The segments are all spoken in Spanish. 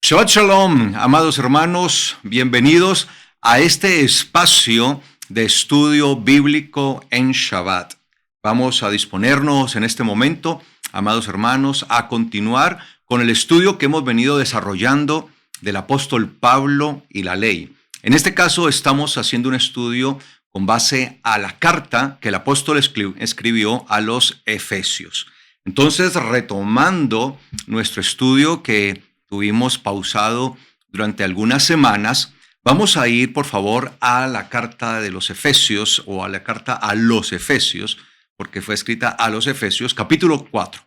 Shabbat Shalom, amados hermanos, bienvenidos a este espacio de estudio bíblico en Shabbat. Vamos a disponernos en este momento, amados hermanos, a continuar con el estudio que hemos venido desarrollando del apóstol Pablo y la ley. En este caso estamos haciendo un estudio con base a la carta que el apóstol escribió a los Efesios. Entonces, retomando nuestro estudio que tuvimos pausado durante algunas semanas, vamos a ir, por favor, a la carta de los Efesios o a la carta a los Efesios, porque fue escrita a los Efesios, capítulo 4.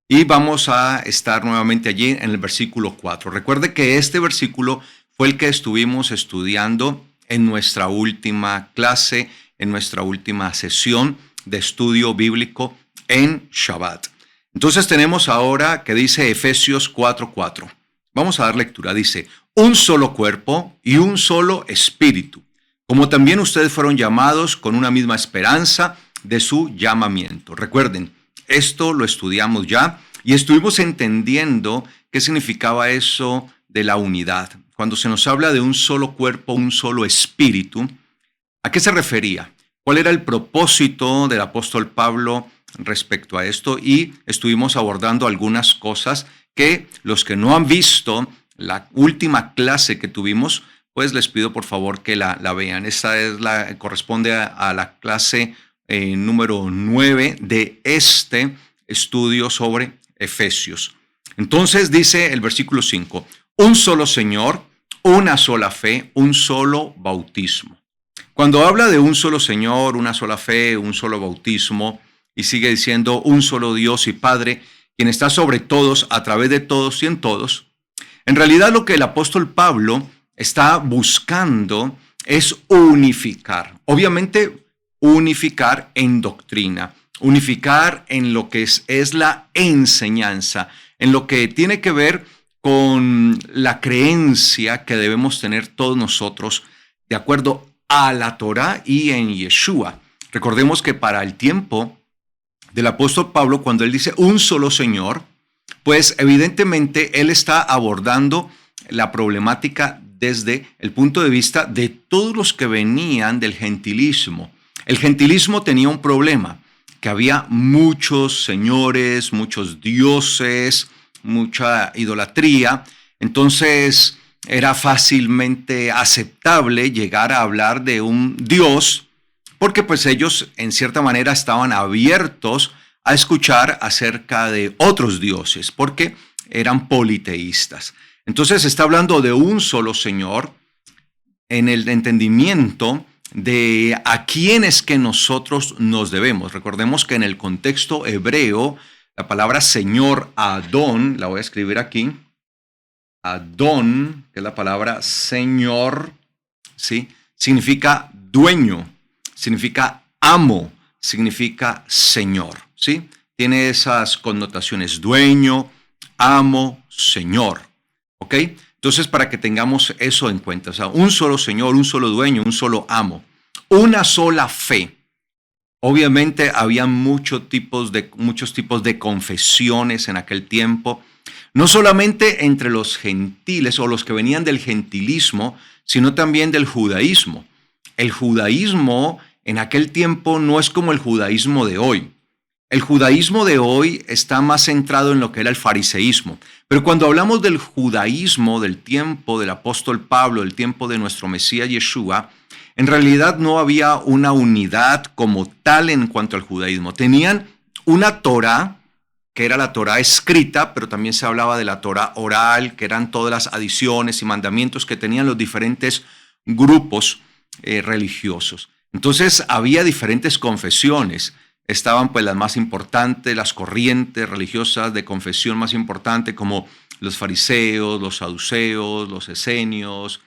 Y vamos a estar nuevamente allí en el versículo 4. Recuerde que este versículo fue el que estuvimos estudiando en nuestra última clase, en nuestra última sesión de estudio bíblico en Shabbat. Entonces tenemos ahora que dice Efesios 4:4. Vamos a dar lectura. Dice, un solo cuerpo y un solo espíritu, como también ustedes fueron llamados con una misma esperanza de su llamamiento. Recuerden, esto lo estudiamos ya y estuvimos entendiendo qué significaba eso de la unidad. Cuando se nos habla de un solo cuerpo, un solo espíritu, ¿a qué se refería? ¿Cuál era el propósito del apóstol Pablo respecto a esto? Y estuvimos abordando algunas cosas que los que no han visto la última clase que tuvimos, pues les pido por favor que la vean. Esta corresponde a la clase número 9 de este estudio sobre Efesios. Entonces dice el versículo 5, un solo Señor, una sola fe, un solo bautismo. Cuando habla de un solo Señor, una sola fe, un solo bautismo, y sigue diciendo un solo Dios y Padre, quien está sobre todos, a través de todos y en todos, en realidad lo que el apóstol Pablo está buscando es unificar. Obviamente, unificar en doctrina, unificar en lo que es la enseñanza, en lo que tiene que ver con la creencia que debemos tener todos nosotros de acuerdo a la Torá y en Yeshua. Recordemos que para el tiempo del apóstol Pablo, cuando él dice un solo Señor, pues evidentemente él está abordando la problemática desde el punto de vista de todos los que venían del gentilismo. El gentilismo tenía un problema, que había muchos señores, muchos dioses, mucha idolatría. Entonces era fácilmente aceptable llegar a hablar de un Dios, porque pues ellos en cierta manera estaban abiertos a escuchar acerca de otros dioses, porque eran politeístas. Entonces está hablando de un solo Señor en el entendimiento de a quién es que nosotros nos debemos. Recordemos que en el contexto hebreo, la palabra Señor, Adón, la voy a escribir aquí, Adón, que es la palabra Señor, ¿sí? Significa dueño, significa amo, significa Señor, ¿sí? Tiene esas connotaciones, dueño, amo, Señor, ¿ok? Entonces, para que tengamos eso en cuenta, o sea, un solo Señor, un solo dueño, un solo amo, una sola fe. Obviamente había muchos tipos de confesiones en aquel tiempo, no solamente entre los gentiles o los que venían del gentilismo, sino también del judaísmo. El judaísmo en aquel tiempo no es como el judaísmo de hoy. El judaísmo de hoy está más centrado en lo que era el fariseísmo. Pero cuando hablamos del judaísmo del tiempo del apóstol Pablo, del tiempo de nuestro Mesías Yeshua, en realidad no había una unidad como tal en cuanto al judaísmo. Tenían una Torá, que era la Torá escrita, pero también se hablaba de la Torá oral, que eran todas las adiciones y mandamientos que tenían los diferentes grupos religiosos. Entonces había diferentes confesiones. Estaban pues las más importantes, las corrientes religiosas de confesión más importante, como los fariseos, los saduceos, los esenios.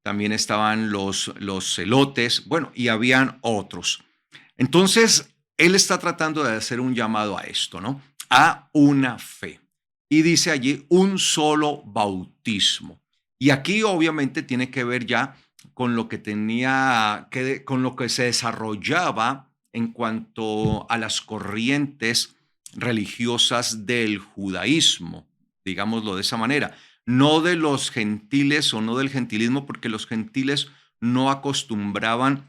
También estaban los celotes, bueno, y habían otros. Entonces, él está tratando de hacer un llamado a esto, ¿no? A una fe. Y dice allí un solo bautismo. Y aquí obviamente tiene que ver ya con lo que con lo que se desarrollaba en cuanto a las corrientes religiosas del judaísmo. digámoslo de esa manera, no de los gentiles o no del gentilismo, porque los gentiles no acostumbraban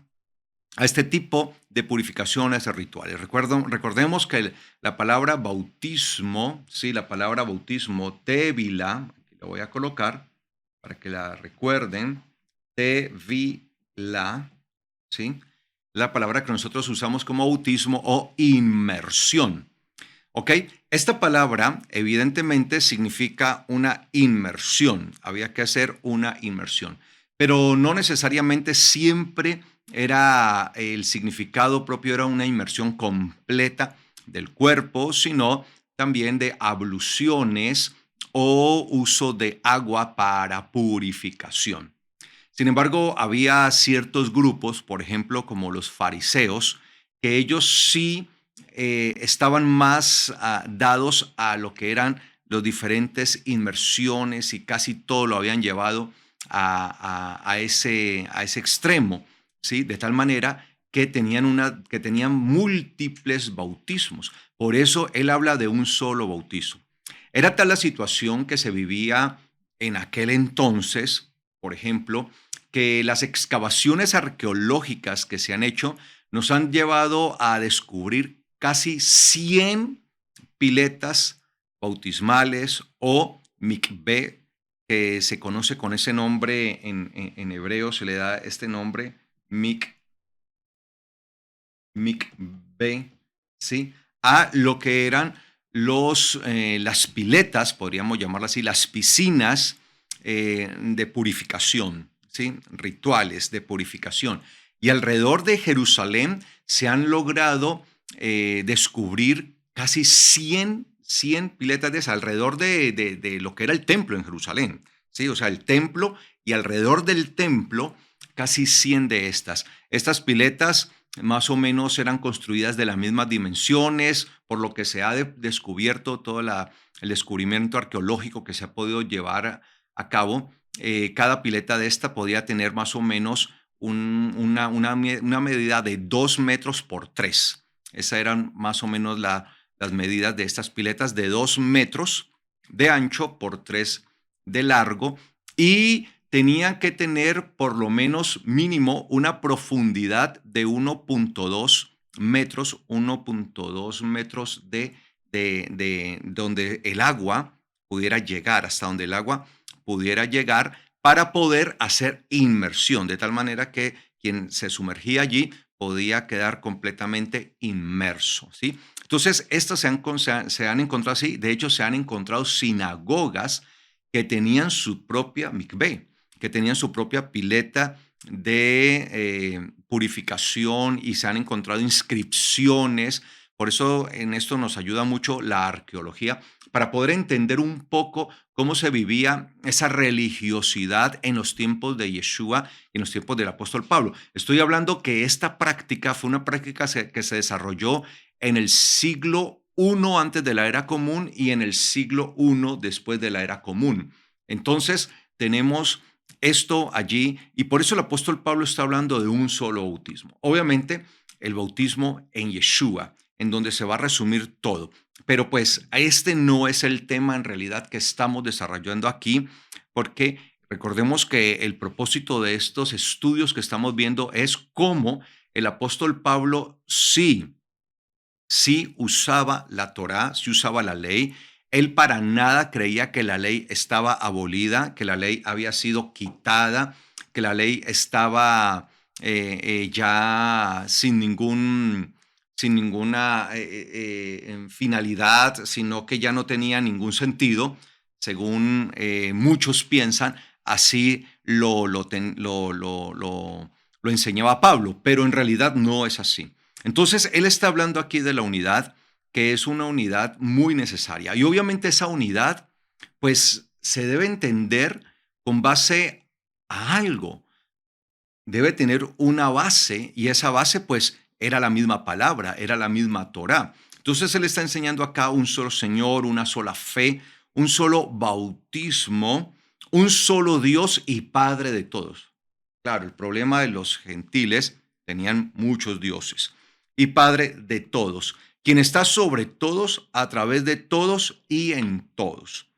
a este tipo de purificaciones, de rituales. Recordemos que la palabra bautismo, sí, la palabra bautismo, tevila, aquí lo voy a colocar para que la recuerden, tevila, sí, la palabra que nosotros usamos como bautismo o inmersión. ¿Ok? Esta palabra evidentemente significa una inmersión. Había que hacer una inmersión. Pero no necesariamente siempre era el significado propio, era una inmersión completa del cuerpo, sino también de abluciones o uso de agua para purificación. Sin embargo, había ciertos grupos, por ejemplo, como los fariseos, que ellos sí estaban más dados a lo que eran los diferentes inmersiones y casi todo lo habían llevado a ese extremo, ¿sí? De tal manera que tenían múltiples bautismos. Por eso él habla de un solo bautismo. Era tal la situación que se vivía en aquel entonces, por ejemplo, que las excavaciones arqueológicas que se han hecho nos han llevado a descubrir casi 100 piletas bautismales o mikvé, que se conoce con ese nombre en hebreo, se le da este nombre, mikvé, ¿sí? A lo que eran las piletas, podríamos llamarlas así, las piscinas de purificación, ¿sí? Rituales de purificación. Y alrededor de Jerusalén se han logrado descubrir casi 100 piletas de esas, alrededor de lo que era el templo en Jerusalén, ¿sí? O sea, el templo y alrededor del templo casi 100 de estas. Estas piletas más o menos eran construidas de las mismas dimensiones, por lo que se ha descubierto todo el descubrimiento arqueológico que se ha podido llevar a cabo. Cada pileta de esta podía tener más o menos una medida de 2 metros por 3. Esas eran más o menos las medidas de estas piletas, de 2 metros de ancho por 3 de largo, y tenían que tener por lo menos mínimo una profundidad de 1.2 metros, 1.2 metros de donde el agua pudiera llegar, hasta donde el agua pudiera llegar para poder hacer inmersión, de tal manera que quien se sumergía allí podía quedar completamente inmerso, ¿sí? Entonces, estas se han encontrado así, de hecho se han encontrado sinagogas que tenían su propia mikvé, que tenían su propia pileta de purificación, y se han encontrado inscripciones. Por eso en esto nos ayuda mucho la arqueología para poder entender un poco cómo se vivía esa religiosidad en los tiempos de Yeshua y en los tiempos del apóstol Pablo. Estoy hablando que esta práctica fue una práctica que se desarrolló en el siglo I antes de la era común y en el siglo I después de la era común. Entonces tenemos esto allí, y por eso el apóstol Pablo está hablando de un solo bautismo. Obviamente el bautismo en Yeshua, en donde se va a resumir todo. Pero pues este no es el tema en realidad que estamos desarrollando aquí, porque recordemos que el propósito de estos estudios que estamos viendo es cómo el apóstol Pablo sí usaba la Torá, sí usaba la ley. Él para nada creía que la ley estaba abolida, que la ley había sido quitada, que la ley estaba ya sin ninguna finalidad, sino que ya no tenía ningún sentido, según muchos piensan. Así lo enseñaba Pablo, pero en realidad no es así. Entonces, él está hablando aquí de la unidad, que es una unidad muy necesaria. Y obviamente esa unidad, pues, se debe entender con base a algo. Debe tener una base, y esa base, pues, era la misma palabra, era la misma Torá. Entonces, él está enseñando acá un solo Señor, una sola fe, un solo bautismo, un solo Dios y Padre de todos. Claro, el problema de los gentiles, tenían muchos dioses, y Padre de todos, quien está sobre todos, a través de todos y en todos.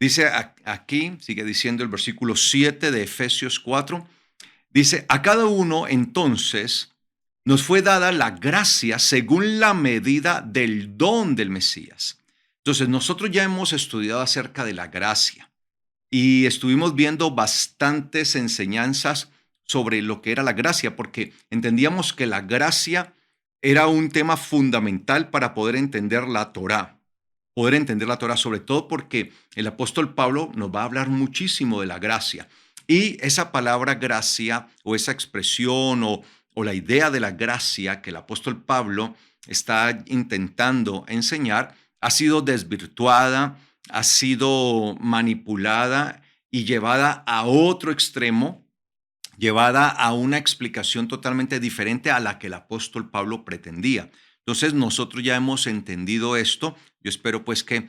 Dice aquí, sigue diciendo el versículo 7 de Efesios 4, dice, a cada uno entonces nos fue dada la gracia según la medida del don del Mesías. Entonces, nosotros ya hemos estudiado acerca de la gracia y estuvimos viendo bastantes enseñanzas sobre lo que era la gracia, porque entendíamos que la gracia era un tema fundamental para poder entender la Torá. Poder entender la Torá, sobre todo porque el apóstol Pablo nos va a hablar muchísimo de la gracia. Y esa palabra gracia o esa expresión o la idea de la gracia que el apóstol Pablo está intentando enseñar ha sido desvirtuada, ha sido manipulada y llevada a otro extremo, llevada a una explicación totalmente diferente a la que el apóstol Pablo pretendía. Entonces nosotros ya hemos entendido esto. Yo espero pues que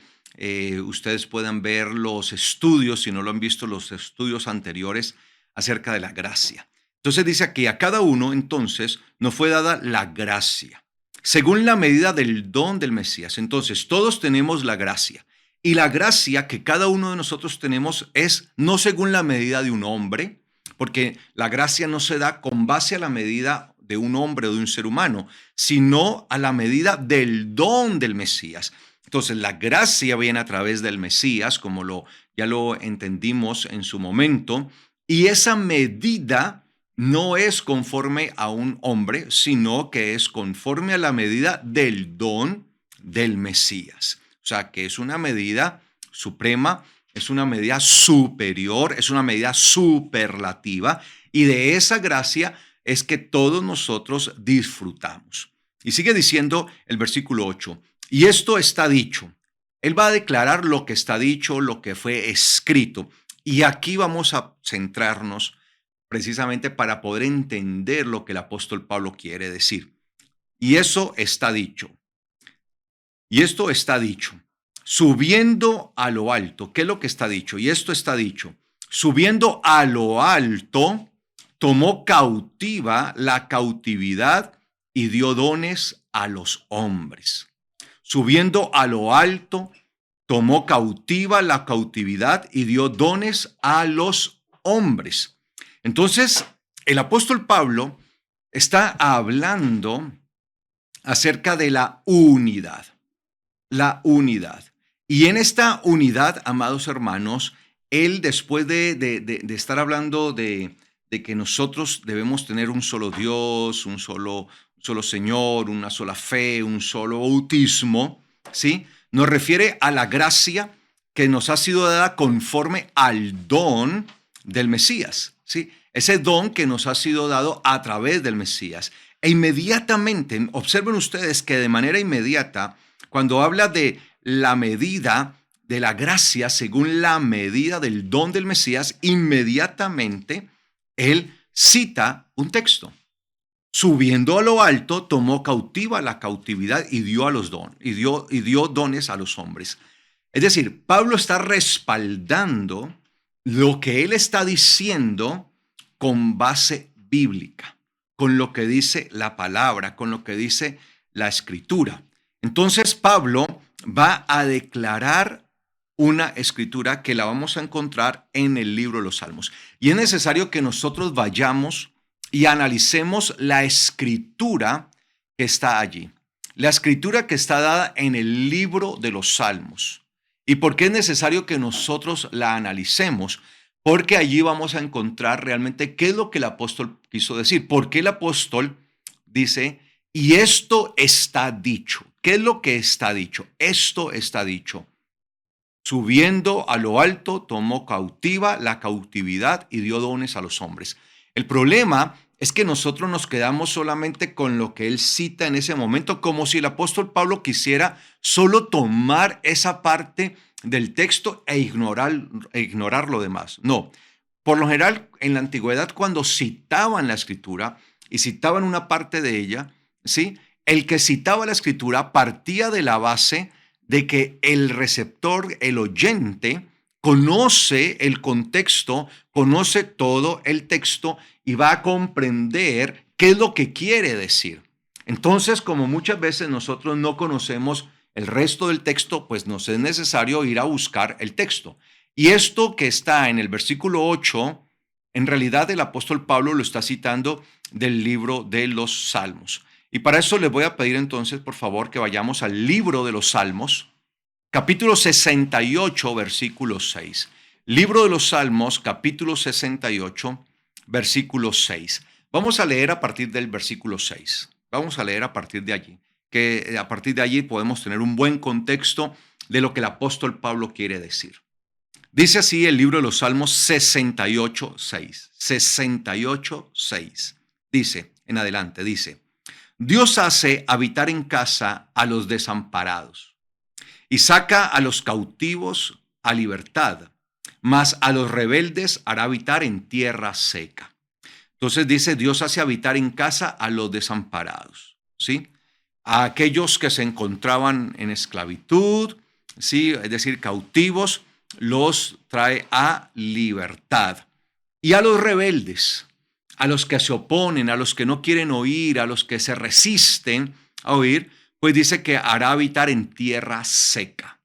ustedes puedan ver los estudios, si no lo han visto, los estudios anteriores acerca de la gracia. Entonces dice aquí, a cada uno entonces nos fue dada la gracia, según la medida del don del Mesías. Entonces todos tenemos la gracia. Y la gracia que cada uno de nosotros tenemos es no según la medida de un hombre, porque la gracia no se da con base a la medida de un hombre o de un ser humano, sino a la medida del don del Mesías. Entonces, la gracia viene a través del Mesías, como ya lo entendimos en su momento, y esa medida no es conforme a un hombre, sino que es conforme a la medida del don del Mesías. O sea, que es una medida suprema, es una medida superior, es una medida superlativa, y de esa gracia es que todos nosotros disfrutamos. Y sigue diciendo el versículo 8, y esto está dicho. Él va a declarar lo que está dicho, lo que fue escrito. Y aquí vamos a centrarnos precisamente para poder entender lo que el apóstol Pablo quiere decir. Y eso está dicho. Y esto está dicho. Subiendo a lo alto. ¿Qué es lo que está dicho? Y esto está dicho. Subiendo a lo alto, tomó cautiva la cautividad y dio dones a los hombres. Subiendo a lo alto, tomó cautiva la cautividad y dio dones a los hombres. Entonces, el apóstol Pablo está hablando acerca de la unidad. La unidad. Y en esta unidad, amados hermanos, él después de estar hablando de que nosotros debemos tener un solo Dios, un solo Señor, una sola fe, un solo bautismo, ¿sí? Nos refiere a la gracia que nos ha sido dada conforme al don del Mesías, ¿sí? Ese don que nos ha sido dado a través del Mesías. E inmediatamente, observen ustedes que de manera inmediata, cuando habla de la medida de la gracia según la medida del don del Mesías, inmediatamente él cita un texto. Subiendo a lo alto, tomó cautiva la cautividad y dio a los dones, y dio dones a los hombres. Es decir, Pablo está respaldando lo que él está diciendo con base bíblica, con lo que dice la palabra, con lo que dice la escritura. Entonces Pablo va a declarar una escritura que la vamos a encontrar en el libro de los Salmos. Y es necesario que nosotros vayamos y analicemos la escritura que está allí. La escritura que está dada en el libro de los Salmos. ¿Y por qué es necesario que nosotros la analicemos? Porque allí vamos a encontrar realmente qué es lo que el apóstol quiso decir. ¿Por qué el apóstol dice, y esto está dicho? ¿Qué es lo que está dicho? Esto está dicho. Subiendo a lo alto, tomó cautiva la cautividad y dio dones a los hombres. El problema es que nosotros nos quedamos solamente con lo que él cita en ese momento, como si el apóstol Pablo quisiera solo tomar esa parte del texto e ignorar lo demás. No, por lo general en la antigüedad cuando citaban la escritura y citaban una parte de ella, ¿sí? El que citaba la escritura partía de la base de que el receptor, el oyente, conoce el contexto, conoce todo el texto y va a comprender qué es lo que quiere decir. Entonces, como muchas veces nosotros no conocemos el resto del texto, pues nos es necesario ir a buscar el texto. Y esto que está en el versículo 8, en realidad el apóstol Pablo lo está citando del libro de los Salmos. Y para eso les voy a pedir entonces, por favor, que vayamos al libro de los Salmos, capítulo 68, versículo 6. Libro de los Salmos, capítulo 68, versículo 6. Vamos a leer a partir del versículo 6. Vamos a leer a partir de allí, que a partir de allí podemos tener un buen contexto de lo que el apóstol Pablo quiere decir. Dice así el libro de los Salmos 68, 6. 68, 6. Dice, en adelante, dice, Dios hace habitar en casa a los desamparados y saca a los cautivos a libertad, mas a los rebeldes hará habitar en tierra seca. Entonces dice, Dios hace habitar en casa a los desamparados, ¿sí? A aquellos que se encontraban en esclavitud, ¿sí? Es decir, cautivos, los trae a libertad. Y a los rebeldes, a los que se oponen, a los que no quieren oír, a los que se resisten a oír, pues dice que hará habitar en tierra seca,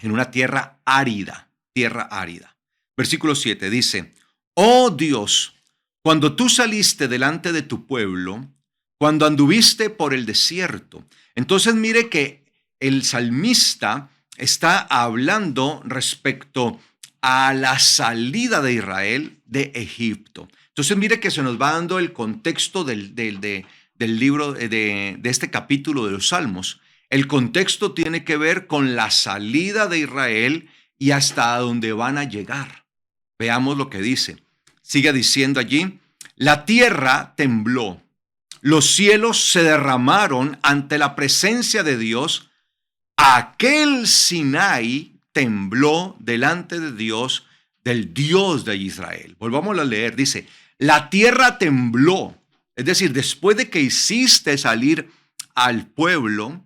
en una tierra árida, tierra árida. Versículo 7 dice, oh Dios, cuando tú saliste delante de tu pueblo, cuando anduviste por el desierto. Entonces mire que el salmista está hablando respecto a la salida de Israel de Egipto. Entonces mire que se nos va dando el contexto del libro, de este capítulo de los Salmos. El contexto tiene que ver con la salida de Israel y hasta dónde van a llegar. Veamos lo que dice. Sigue diciendo allí, la tierra tembló, los cielos se derramaron ante la presencia de Dios. Aquel Sinaí tembló delante de Dios, del Dios de Israel. Volvamos a leer, dice, la tierra tembló. Es decir, después de que hiciste salir al pueblo,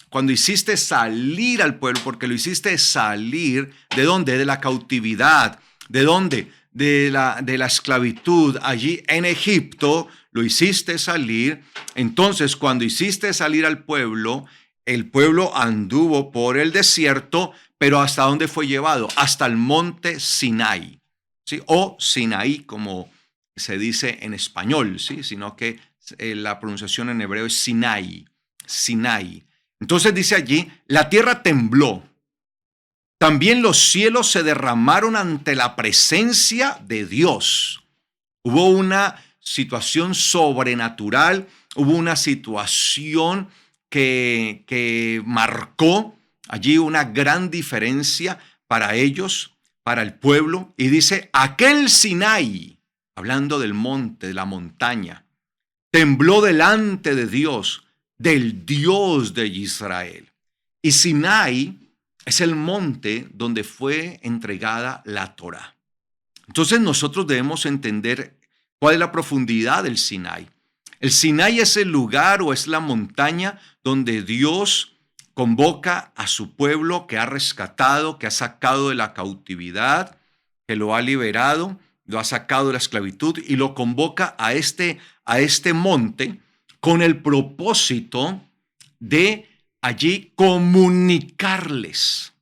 cuando hiciste salir al pueblo, porque lo hiciste salir, ¿de dónde? De la cautividad. ¿De dónde? De la esclavitud. Allí en Egipto lo hiciste salir. Entonces, cuando hiciste salir al pueblo, el pueblo anduvo por el desierto, pero ¿hasta dónde fue llevado? Hasta el monte Sinai, ¿sí? O Sinaí, como se dice en español, ¿sí? Sino que la pronunciación en hebreo es Sinai, Sinai. Entonces dice allí, la tierra tembló, también los cielos se derramaron ante la presencia de Dios. Hubo una situación sobrenatural, hubo una situación que marcó allí una gran diferencia para ellos, para el pueblo. Y dice, aquel Sinaí, hablando del monte, de la montaña, tembló delante de Dios, del Dios de Israel. Y Sinaí es el monte donde fue entregada la Torá. Entonces nosotros debemos entender cuál es la profundidad del Sinaí. El Sinaí es el lugar o es la montaña donde Dios convoca a su pueblo que ha rescatado, que ha sacado de la cautividad, que lo ha liberado, lo ha sacado de la esclavitud y lo convoca a este monte con el propósito de allí comunicarles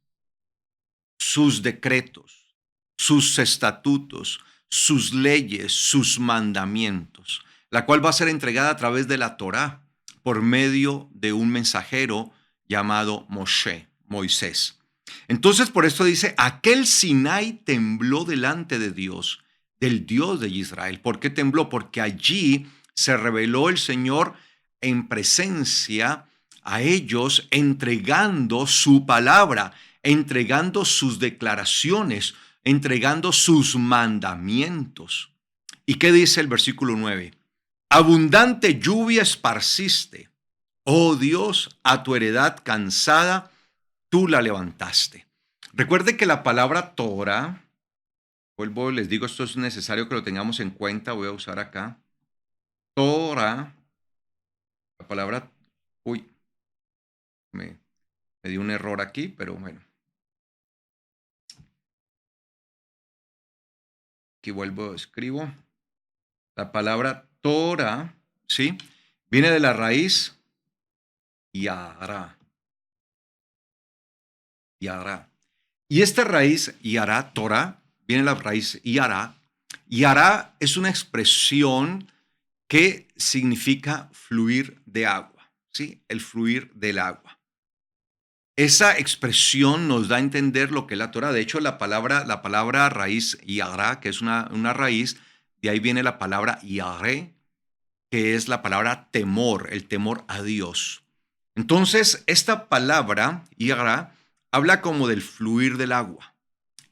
sus decretos, sus estatutos, sus leyes, sus mandamientos, la cual va a ser entregada a través de la Torá por medio de un mensajero llamado Moshe, Moisés. Entonces, por esto dice, aquel Sinaí tembló delante de Dios, del Dios de Israel. ¿Por qué tembló? Porque allí se reveló el Señor en presencia a ellos, entregando su palabra, entregando sus declaraciones, entregando sus mandamientos. ¿Y qué dice el versículo 9? Abundante lluvia esparciste, oh Dios, a tu heredad cansada, tú la levantaste. Recuerde que la palabra Torah, vuelvo, les digo, esto es necesario que lo tengamos en cuenta, voy a usar acá. Torah, la palabra, uy, me dio un error aquí, pero bueno. Aquí vuelvo, escribo. La palabra Torah, ¿sí? Viene de la raíz Yara. Yara. Y esta raíz, Yara, Torah, viene la raíz Yara. Yara es una expresión que significa fluir de agua, ¿sí? El fluir del agua. Esa expresión nos da a entender lo que es la Torah. De hecho, la palabra raíz Yara, que es una raíz, de ahí viene la palabra Yare, que es la palabra temor, el temor a Dios. Entonces, esta palabra Yara habla como del fluir del agua.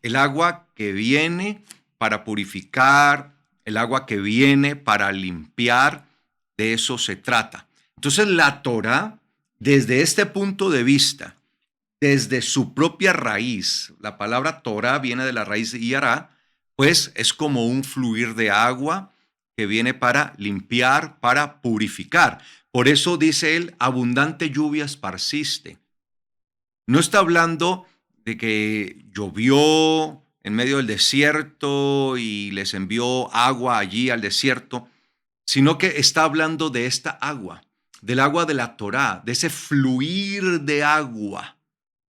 El agua que viene para purificar, el agua que viene para limpiar, de eso se trata. Entonces la Torah, desde este punto de vista, desde su propia raíz, la palabra Torah viene de la raíz Yara, pues es como un fluir de agua que viene para limpiar, para purificar. Por eso dice él, abundante lluvia esparciste. No está hablando de que llovió en medio del desierto y les envió agua allí al desierto, sino que está hablando de esta agua, del agua de la Torá, de ese fluir de agua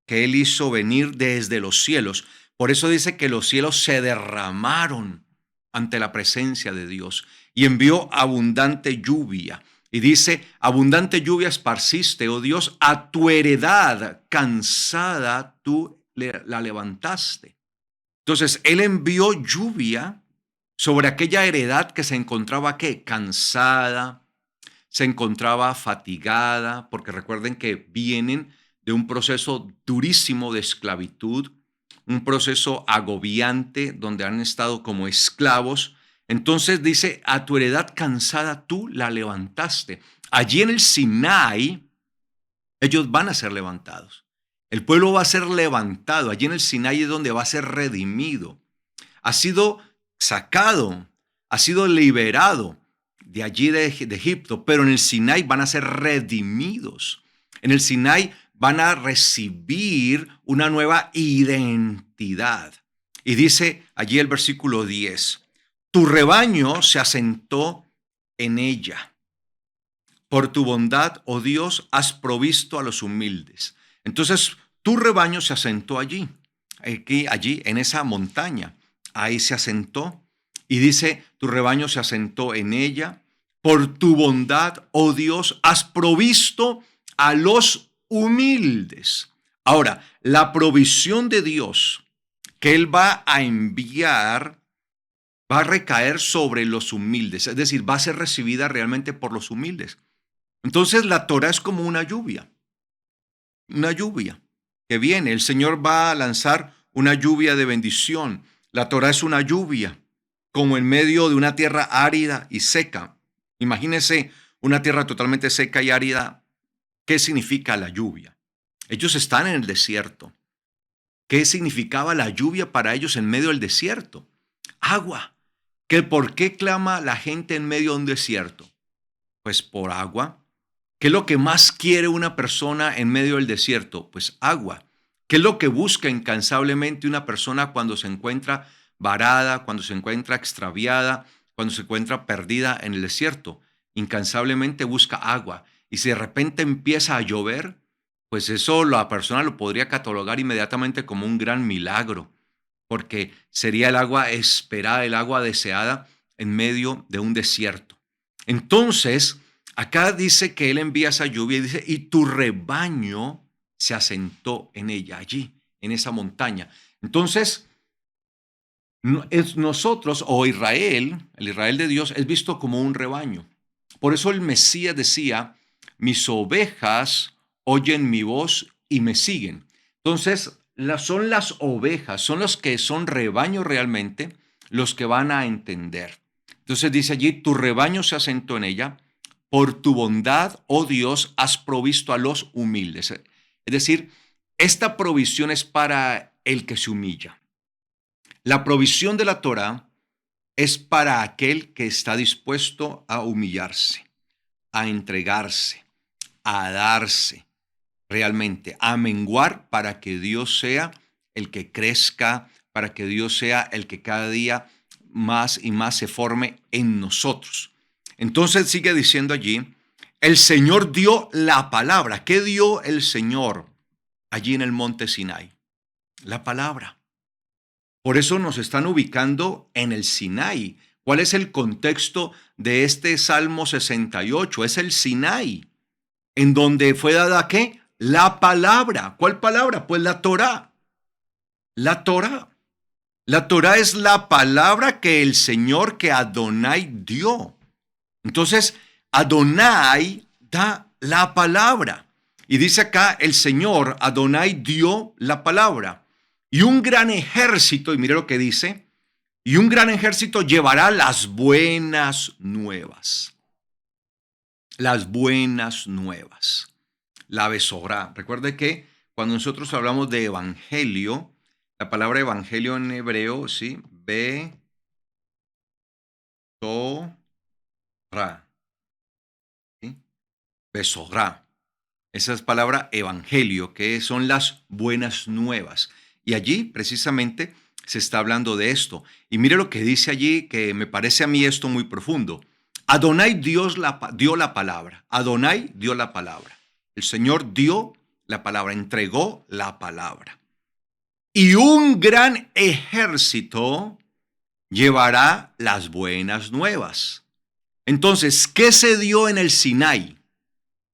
que él hizo venir desde los cielos. Por eso dice que los cielos se derramaron ante la presencia de Dios y envió abundante lluvia. Y dice, abundante lluvia esparciste, oh Dios, a tu heredad cansada tú la levantaste. Entonces, él envió lluvia sobre aquella heredad que se encontraba, ¿qué? Cansada, se encontraba fatigada, porque recuerden que vienen de un proceso durísimo de esclavitud, un proceso agobiante donde han estado como esclavos. Entonces dice, a tu heredad cansada tú la levantaste. Allí en el Sinaí, ellos van a ser levantados. El pueblo va a ser levantado. Allí en el Sinaí es donde va a ser redimido. Ha sido sacado, ha sido liberado de allí de Egipto, pero en el Sinaí van a ser redimidos. En el Sinaí van a recibir una nueva identidad. Y dice allí el versículo 10, tu rebaño se asentó en ella. Por tu bondad, oh Dios, has provisto a los humildes. Entonces, tu rebaño se asentó allí, allí en esa montaña. Ahí se asentó. Y dice, tu rebaño se asentó en ella. Por tu bondad, oh Dios, has provisto a los humildes. Ahora, la provisión de Dios que Él va a enviar va a recaer sobre los humildes, es decir, va a ser recibida realmente por los humildes. Entonces la Torah es como una lluvia que viene. El Señor va a lanzar una lluvia de bendición. La Torah es una lluvia, como en medio de una tierra árida y seca. Imagínense una tierra totalmente seca y árida. ¿Qué significa la lluvia? Ellos están en el desierto. ¿Qué significaba la lluvia para ellos en medio del desierto? Agua. ¿Por qué clama la gente en medio de un desierto? Pues por agua. ¿Qué es lo que más quiere una persona en medio del desierto? Pues agua. ¿Qué es lo que busca incansablemente una persona cuando se encuentra varada, cuando se encuentra extraviada, cuando se encuentra perdida en el desierto? Incansablemente busca agua. Y si de repente empieza a llover, pues eso la persona lo podría catalogar inmediatamente como un gran milagro, porque sería el agua esperada, el agua deseada en medio de un desierto. Entonces, acá dice que él envía esa lluvia y dice, y tu rebaño se asentó en ella, allí, en esa montaña. Entonces, nosotros o Israel, el Israel de Dios, es visto como un rebaño. Por eso el Mesías decía, mis ovejas oyen mi voz y me siguen. Entonces, son las ovejas, son los que son rebaño realmente, los que van a entender. Entonces dice allí, tu rebaño se asentó en ella, por tu bondad, oh Dios, has provisto a los humildes. Es decir, esta provisión es para el que se humilla. La provisión de la Torah es para aquel que está dispuesto a humillarse, a entregarse, a darse realmente, a menguar para que Dios sea el que crezca, para que Dios sea el que cada día más y más se forme en nosotros. Entonces sigue diciendo allí, el Señor dio la palabra. ¿Qué dio el Señor allí en el monte Sinai? La palabra. Por eso nos están ubicando en el Sinaí. ¿Cuál es el contexto de este Salmo 68? Es el Sinaí, en donde fue dada ¿qué? La palabra. ¿Cuál palabra? Pues la Torá. La Torá. La Torá es la palabra que el Señor, que Adonai dio. Entonces, Adonai da la palabra. Y dice acá, el Señor, Adonai, dio la palabra. Y un gran ejército, y mire lo que dice, y un gran ejército llevará las buenas nuevas. Las buenas nuevas. La besorá. Recuerde que cuando nosotros hablamos de evangelio, la palabra evangelio en hebreo, ¿sí? Besorá. ¿Sí? Besorá. Esa es palabra evangelio, que son las buenas nuevas. Y allí precisamente se está hablando de esto. Y mire lo que dice allí, que me parece a mí esto muy profundo. Adonai dio la palabra. Adonai dio la palabra. El Señor dio la palabra, entregó la palabra. Y un gran ejército llevará las buenas nuevas. Entonces, ¿qué se dio en el Sinai?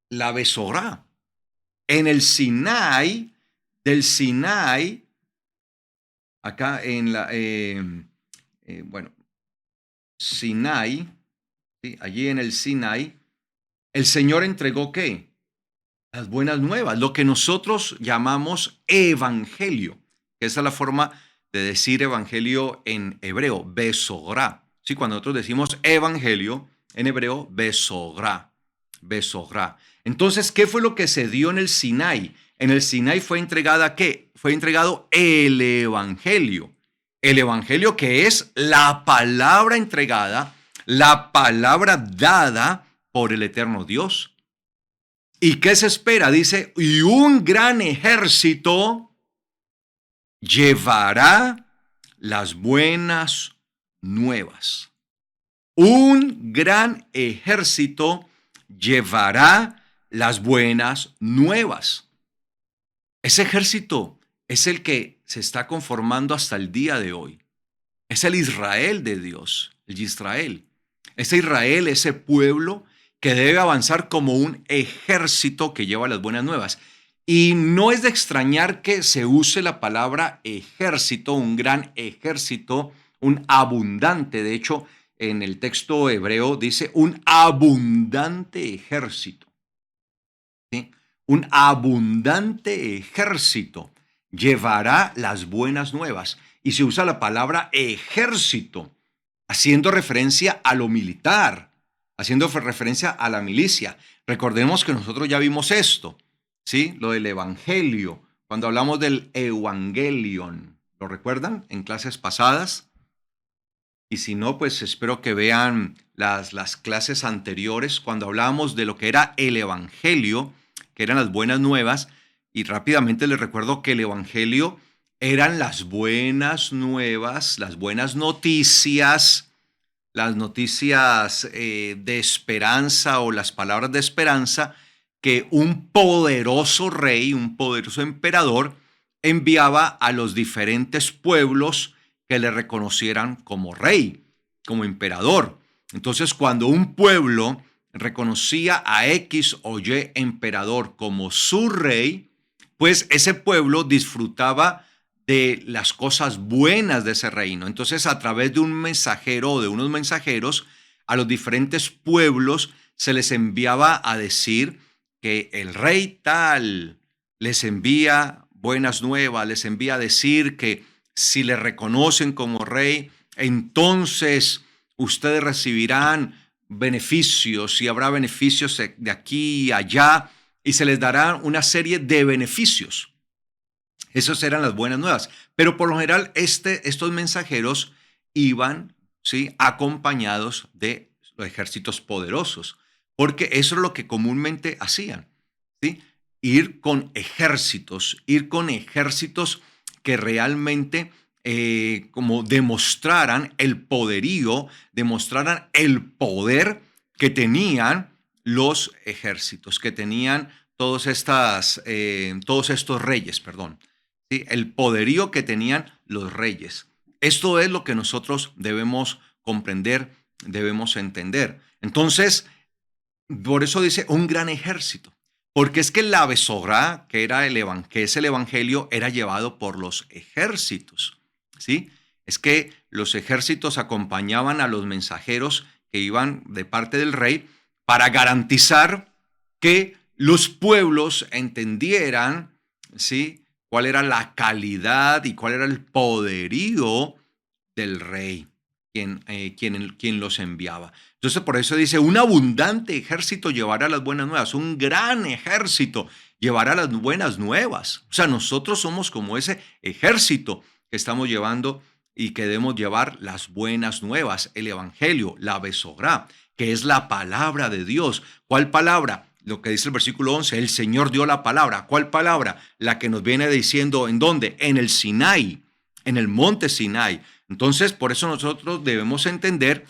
La Besorá. En el Sinai, del Sinai, acá en bueno, Sinai, ¿sí? Allí en el Sinai, el Señor entregó ¿qué? Las buenas nuevas, lo que nosotros llamamos evangelio, que esa es la forma de decir evangelio en hebreo, besorá. Sí, cuando nosotros decimos evangelio en hebreo, besorá, besorá. Entonces, ¿qué fue lo que se dio en el Sinai? En el Sinai fue entregada ¿qué? Fue entregado el evangelio. El evangelio, que es la palabra entregada, la palabra dada por el eterno Dios. ¿Y qué se espera? Dice, y un gran ejército llevará las buenas nuevas. Un gran ejército llevará las buenas nuevas. Ese ejército es el que se está conformando hasta el día de hoy. Es el Israel de Dios, el Israel. Ese Israel, ese pueblo que debe avanzar como un ejército que lleva las buenas nuevas. Y no es de extrañar que se use la palabra ejército, un gran ejército, un abundante. De hecho, en el texto hebreo dice un abundante ejército. ¿Sí? Un abundante ejército llevará las buenas nuevas. Y se usa la palabra ejército, haciendo referencia a lo militar, haciendo referencia a la milicia. Recordemos que nosotros ya vimos esto, ¿sí? Lo del evangelio, cuando hablamos del evangelion. ¿Lo recuerdan en clases pasadas? Y si no, pues espero que vean las clases anteriores cuando hablábamos de lo que era el evangelio, que eran las buenas nuevas. Y rápidamente les recuerdo que el evangelio eran las buenas nuevas, las buenas noticias, las noticias de esperanza o las palabras de esperanza que un poderoso rey, un poderoso emperador enviaba a los diferentes pueblos que le reconocieran como rey, como emperador. Entonces, cuando un pueblo reconocía a X o Y emperador como su rey, pues ese pueblo disfrutaba de las cosas buenas de ese reino. Entonces, a través de un mensajero o de unos mensajeros, a los diferentes pueblos se les enviaba a decir que el rey tal les envía buenas nuevas, les envía a decir que si le reconocen como rey, entonces ustedes recibirán beneficios y habrá beneficios de aquí y allá y se les dará una serie de beneficios. Esas eran las buenas nuevas. Pero por lo general estos mensajeros iban, ¿sí?, acompañados de los ejércitos poderosos, porque eso es lo que comúnmente hacían, ¿sí? Ir con ejércitos que realmente como demostraran el poderío, demostraran el poder que tenían los ejércitos, que tenían todos estos reyes, perdón. ¿sí? El poderío que tenían los reyes. Esto es lo que nosotros debemos comprender, debemos entender. Entonces, por eso dice un gran ejército. Porque es que la Besorá, que es el evangelio, era llevado por los ejércitos. ¿Sí? Es que los ejércitos acompañaban a los mensajeros que iban de parte del rey para garantizar que los pueblos entendieran, ¿sí?, cuál era la calidad y cuál era el poderío del rey, quien los enviaba. Entonces, por eso dice, un abundante ejército llevará las buenas nuevas, un gran ejército llevará las buenas nuevas. O sea, nosotros somos como ese ejército que estamos llevando y que debemos llevar las buenas nuevas, el evangelio, la besorá, que es la palabra de Dios. ¿Cuál palabra? Lo que dice el versículo 11, el Señor dio la palabra. ¿Cuál palabra? La que nos viene diciendo, ¿en dónde? En el Sinaí, en el monte Sinaí. Entonces, por eso nosotros debemos entender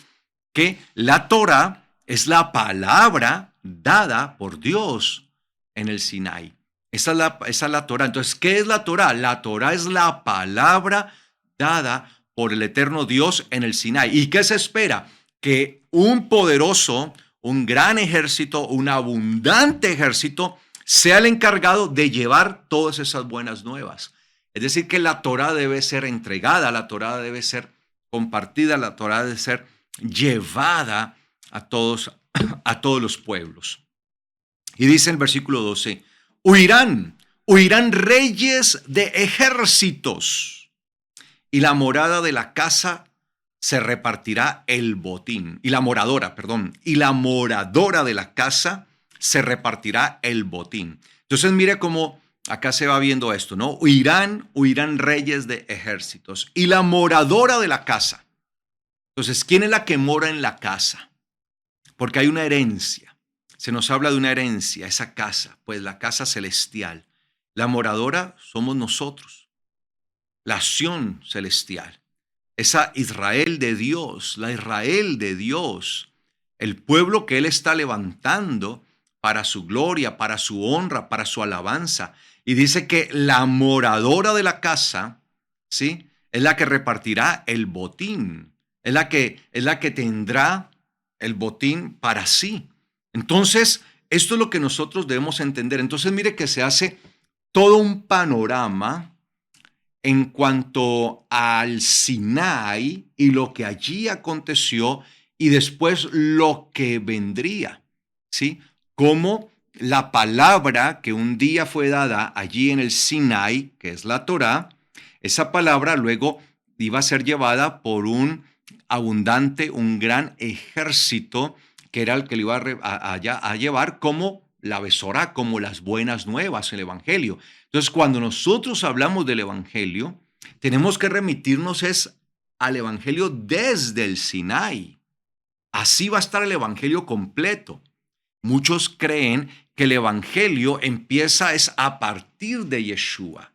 que la Torá es la palabra dada por Dios en el Sinaí. Esa es la Torá. Entonces, ¿qué es la Torá? La Torá es la palabra dada por el eterno Dios en el Sinaí. ¿Y qué se espera? Que un poderoso, un gran ejército, un abundante ejército sea el encargado de llevar todas esas buenas nuevas. Es decir, que la Torá debe ser entregada, la Torá debe ser compartida, la Torá debe ser llevada a todos los pueblos. Y dice el versículo 12, huirán reyes de ejércitos y la morada de la casa se repartirá el botín. Y la moradora de la casa se repartirá el botín. Entonces mire cómo acá se va viendo esto, ¿no? Huirán reyes de ejércitos y la moradora de la casa. Entonces, ¿quién es la que mora en la casa? Porque hay una herencia. Se nos habla de una herencia, esa casa, pues la casa celestial. La moradora somos nosotros, la acción celestial. Esa Israel de Dios, la Israel de Dios, el pueblo que Él está levantando para su gloria, para su honra, para su alabanza. Y dice que la moradora de la casa, ¿sí?, es la que repartirá el botín, es la que tendrá el botín para sí. Entonces, esto es lo que nosotros debemos entender. Entonces, mire que se hace todo un panorama en cuanto al Sinaí y lo que allí aconteció y después lo que vendría, ¿sí? Como la palabra que un día fue dada allí en el Sinaí, que es la Torá, esa palabra luego iba a ser llevada por un abundante, un gran ejército que era el que le iba a llevar como la Besorá, como las buenas nuevas, el Evangelio. Entonces, cuando nosotros hablamos del Evangelio, tenemos que remitirnos al Evangelio desde el Sinaí. Así va a estar el Evangelio completo. Muchos creen que el Evangelio empieza a partir de Yeshua.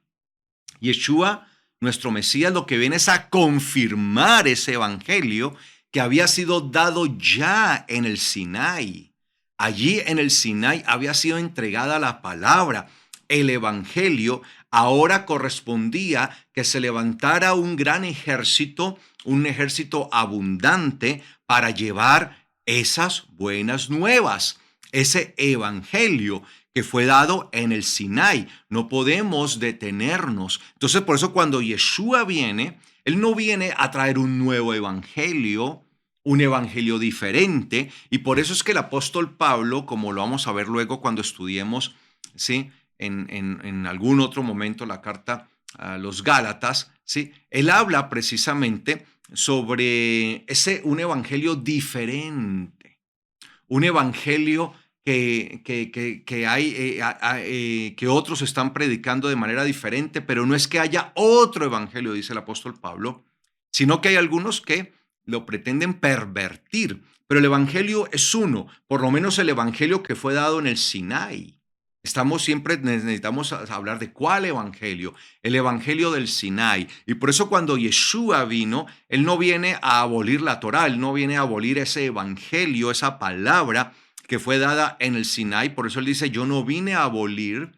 Yeshua, nuestro Mesías, lo que viene es a confirmar ese Evangelio que había sido dado ya en el Sinaí. Allí en el Sinaí había sido entregada la palabra. El Evangelio ahora correspondía que se levantara un gran ejército, un ejército abundante para llevar esas buenas nuevas, ese Evangelio que fue dado en el Sinaí. No podemos detenernos. Entonces, por eso cuando Yeshua viene, Él no viene a traer un nuevo evangelio, un evangelio diferente, y por eso es que el apóstol Pablo, como lo vamos a ver luego cuando estudiemos, ¿sí?, en algún otro momento la carta a los Gálatas, ¿sí?, él habla precisamente sobre un evangelio diferente, un evangelio que otros están predicando de manera diferente, pero no es que haya otro evangelio, dice el apóstol Pablo, sino que hay algunos que lo pretenden pervertir. Pero el evangelio es uno, por lo menos el evangelio que fue dado en el Sinaí. Necesitamos hablar de cuál evangelio, el evangelio del Sinaí. Y por eso cuando Yeshua vino, Él no viene a abolir la Torá, Él no viene a abolir ese evangelio, esa palabra que fue dada en el Sinaí. Por eso Él dice, yo no vine a abolir,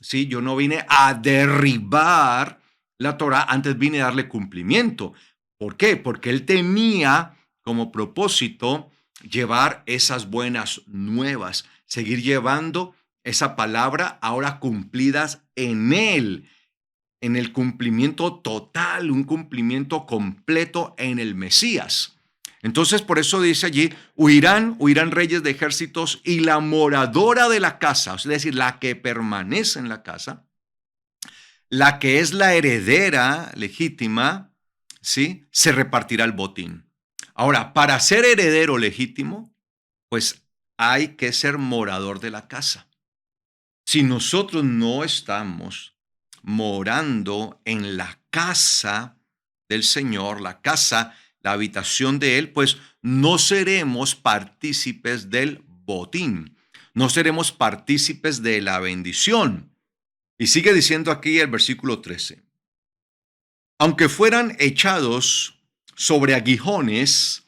¿sí? Yo no vine a derribar la Torá, antes vine a darle cumplimiento. ¿Por qué? Porque él tenía como propósito llevar esas buenas nuevas, seguir llevando esa palabra ahora cumplidas en él, en el cumplimiento total, un cumplimiento completo en el Mesías. Entonces, por eso dice allí, huirán reyes de ejércitos y la moradora de la casa, es decir, la que permanece en la casa, la que es la heredera legítima, ¿sí? Se repartirá el botín. Ahora, para ser heredero legítimo, pues hay que ser morador de la casa. Si nosotros no estamos morando en la casa del Señor, la casa, la habitación de Él, pues no seremos partícipes del botín, no seremos partícipes de la bendición. Y sigue diciendo aquí el versículo 13, aunque fueran echados sobre aguijones,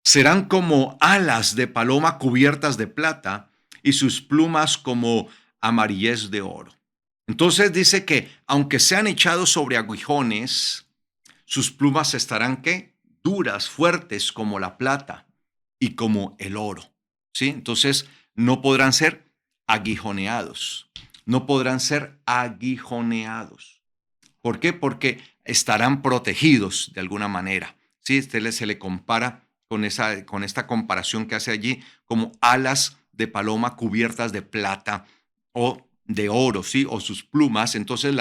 serán como alas de paloma cubiertas de plata y sus plumas como amarillez de oro. Entonces dice que aunque sean echados sobre aguijones, sus plumas estarán ¿qué? Duras, fuertes como la plata y como el oro. ¿Sí? Entonces no podrán ser aguijoneados. No podrán ser aguijoneados. ¿Por qué? Porque estarán protegidos de alguna manera. ¿Sí? Se le compara con esta comparación que hace allí como alas de paloma cubiertas de plata o de oro, ¿sí? O sus plumas. Entonces,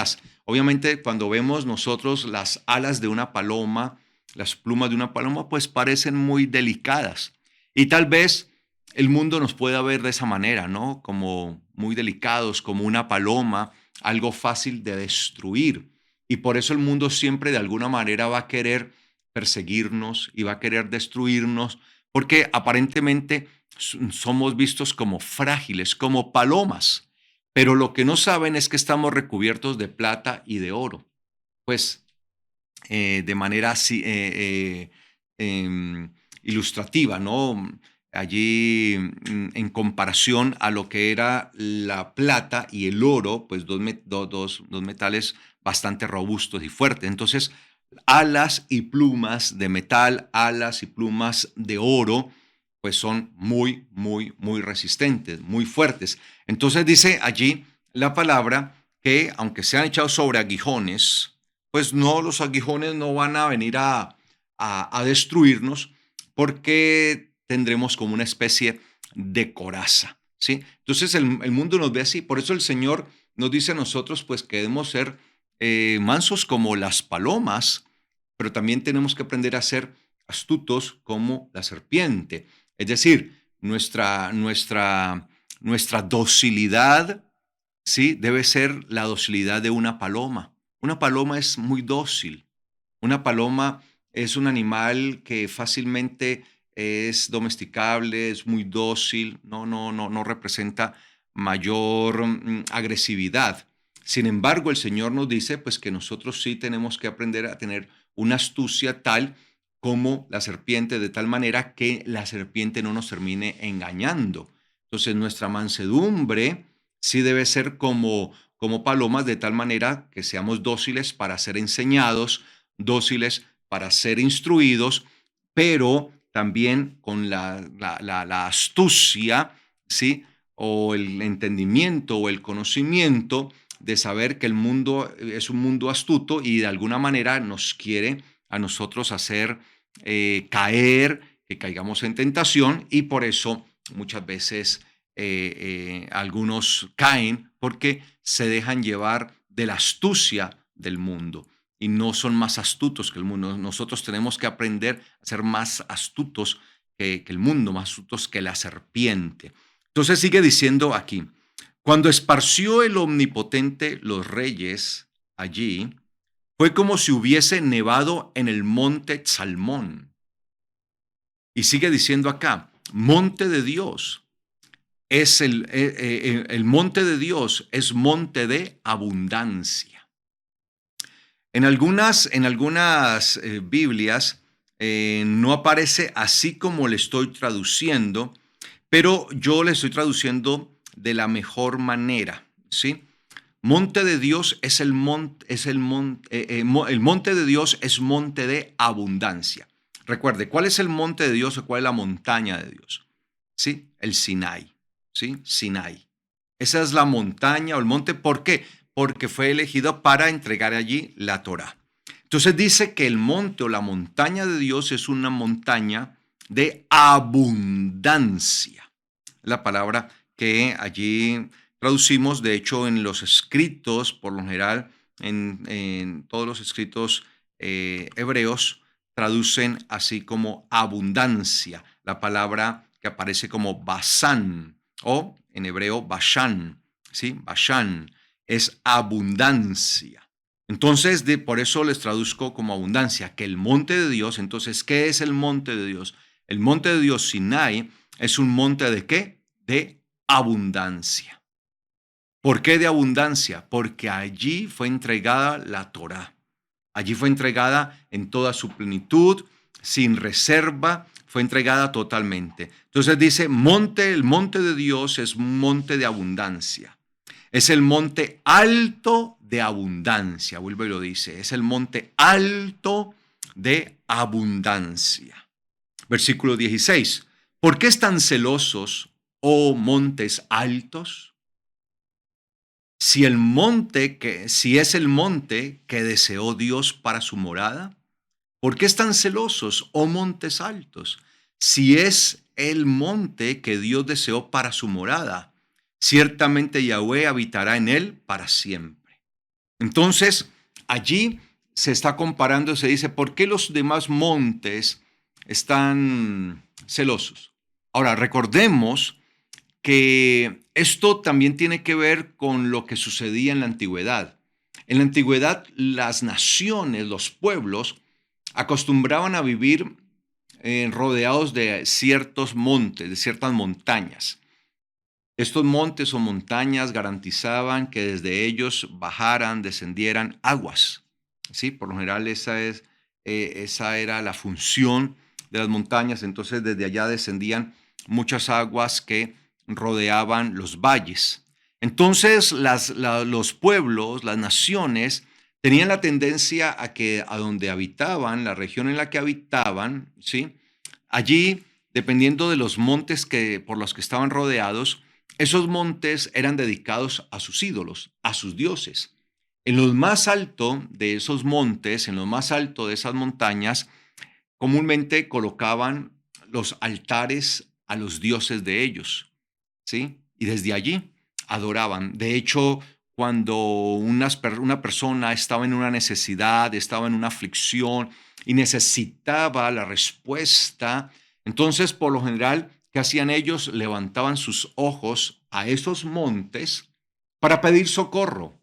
obviamente, cuando vemos nosotros las alas de una paloma, las plumas de una paloma, pues parecen muy delicadas. Y tal vez el mundo nos pueda ver de esa manera, ¿no? Como muy delicados, como una paloma, algo fácil de destruir. Y por eso el mundo siempre de alguna manera va a querer perseguirnos y va a querer destruirnos, porque aparentemente somos vistos como frágiles, como palomas. Pero lo que no saben es que estamos recubiertos de plata y de oro. Pues de manera así, ilustrativa, ¿no? Allí, en comparación a lo que era la plata y el oro, pues dos metales bastante robustos y fuertes. Entonces, alas y plumas de metal, alas y plumas de oro, pues son muy, muy, muy resistentes, muy fuertes. Entonces dice allí la palabra que aunque sean echados sobre aguijones, pues no, los aguijones no van a venir a destruirnos porque tendremos como una especie de coraza, ¿sí? Entonces el mundo nos ve así, por eso el Señor nos dice a nosotros pues que debemos ser mansos como las palomas, pero también tenemos que aprender a ser astutos como la serpiente. Es decir, nuestra docilidad, ¿sí? Debe ser la docilidad de una paloma. Una paloma es muy dócil. Una paloma es un animal que fácilmente es domesticable, es muy dócil, no representa mayor agresividad. Sin embargo, el Señor nos dice pues que nosotros sí tenemos que aprender a tener una astucia tal como la serpiente, de tal manera que la serpiente no nos termine engañando. Entonces, nuestra mansedumbre sí debe ser como palomas, de tal manera que seamos dóciles para ser enseñados, dóciles para ser instruidos, pero también con la astucia, ¿sí? O el entendimiento o el conocimiento de saber que el mundo es un mundo astuto y de alguna manera nos quiere a nosotros hacer caer, que caigamos en tentación, y por eso muchas veces algunos caen porque se dejan llevar de la astucia del mundo y no son más astutos que el mundo. Nosotros tenemos que aprender a ser más astutos que el mundo, más astutos que la serpiente. Entonces sigue diciendo aquí, cuando esparció el Omnipotente los reyes allí, fue como si hubiese nevado en el monte Salmón. Y sigue diciendo acá, monte de Dios. Es el monte de Dios es monte de abundancia. En algunas Biblias no aparece así como le estoy traduciendo, pero yo le estoy traduciendo de la mejor manera, ¿sí? Monte de Dios es el monte de Dios es monte de abundancia. Recuerde, ¿cuál es el monte de Dios o cuál es la montaña de Dios? Sí, el Sinai, ¿sí? Sinai. Esa es la montaña o el monte. ¿Por qué? Porque fue elegido para entregar allí la Torá. Entonces dice que el monte o la montaña de Dios es una montaña de abundancia. La palabra que allí traducimos, de hecho, en los escritos, por lo general, en todos los escritos hebreos, traducen así como abundancia, la palabra que aparece como basán o en hebreo bashan, ¿sí? Bashan es abundancia. Entonces, por eso les traduzco como abundancia, que el monte de Dios, entonces, ¿qué es el monte de Dios? El monte de Dios, Sinai, es un monte ¿de qué? De abundancia. ¿Por qué de abundancia? Porque allí fue entregada la Torá. Allí fue entregada en toda su plenitud, sin reserva, fue entregada totalmente. Entonces dice, el monte de Dios es un monte de abundancia. Es el monte alto de abundancia, vuelve y lo dice, es el monte alto de abundancia. Versículo 16. ¿Por qué están celosos, oh montes altos? Si es el monte que deseó Dios para su morada, ¿por qué están celosos, oh montes altos? Si es el monte que Dios deseó para su morada, ciertamente Yahweh habitará en él para siempre. Entonces, allí se está comparando, se dice, ¿por qué los demás montes están celosos? Ahora, recordemos que esto también tiene que ver con lo que sucedía en la antigüedad. En la antigüedad, las naciones, los pueblos, acostumbraban a vivir rodeados de ciertos montes, de ciertas montañas. Estos montes o montañas garantizaban que desde ellos descendieran aguas. ¿Sí? Por lo general esa era la función de las montañas. Entonces desde allá descendían muchas aguas que rodeaban los valles. Entonces los pueblos, las naciones, tenían la tendencia a que a donde habitaban, la región en la que habitaban, ¿sí? Allí, dependiendo de los montes por los que estaban rodeados, esos montes eran dedicados a sus ídolos, a sus dioses. En lo más alto de esos montes, en lo más alto de esas montañas, comúnmente colocaban los altares a los dioses de ellos, ¿sí? Y desde allí adoraban. De hecho, cuando una persona estaba en una necesidad, estaba en una aflicción y necesitaba la respuesta, entonces por lo general, ¿qué hacían ellos? Levantaban sus ojos a esos montes para pedir socorro,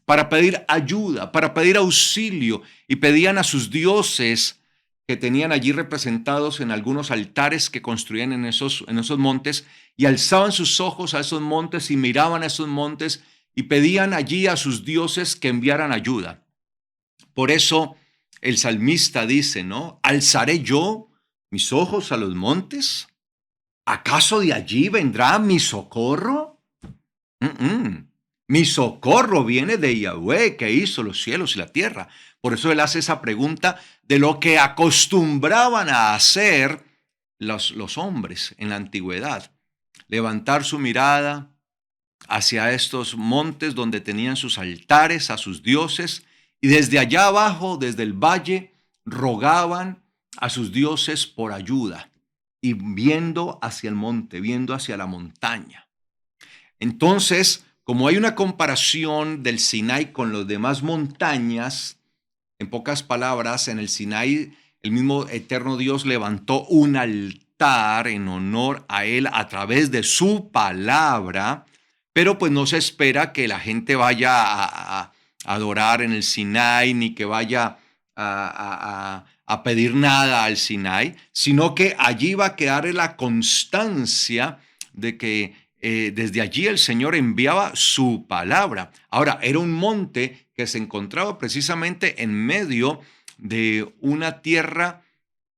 para pedir ayuda, para pedir auxilio, y pedían a sus dioses que tenían allí representados en algunos altares que construían en esos montes, y alzaban sus ojos a esos montes y miraban a esos montes y pedían allí a sus dioses que enviaran ayuda. Por eso el salmista dice, ¿no? ¿Alzaré yo mis ojos a los montes? ¿Acaso de allí vendrá mi socorro? Mi socorro viene de Yahweh, que hizo los cielos y la tierra. Por eso él hace esa pregunta de lo que acostumbraban a hacer los hombres en la antigüedad. Levantar su mirada hacia estos montes donde tenían sus altares a sus dioses, y desde allá abajo, desde el valle, rogaban a sus dioses por ayuda, y viendo hacia el monte, viendo hacia la montaña. Entonces, como hay una comparación del Sinai con las demás montañas, en pocas palabras, en el Sinai el mismo eterno Dios levantó un altar en honor a él a través de su palabra, pero pues no se espera que la gente vaya a adorar en el Sinai, ni que vaya a pedir nada al Sinai, sino que allí va a quedar la constancia de que desde allí el Señor enviaba su palabra. Ahora, era un monte que se encontraba precisamente en medio de una tierra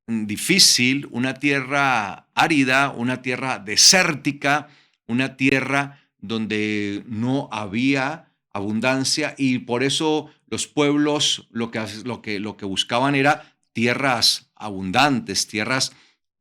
difícil, una tierra árida, una tierra desértica, una tierra donde no había abundancia, y por eso los pueblos lo que buscaban era tierras abundantes, tierras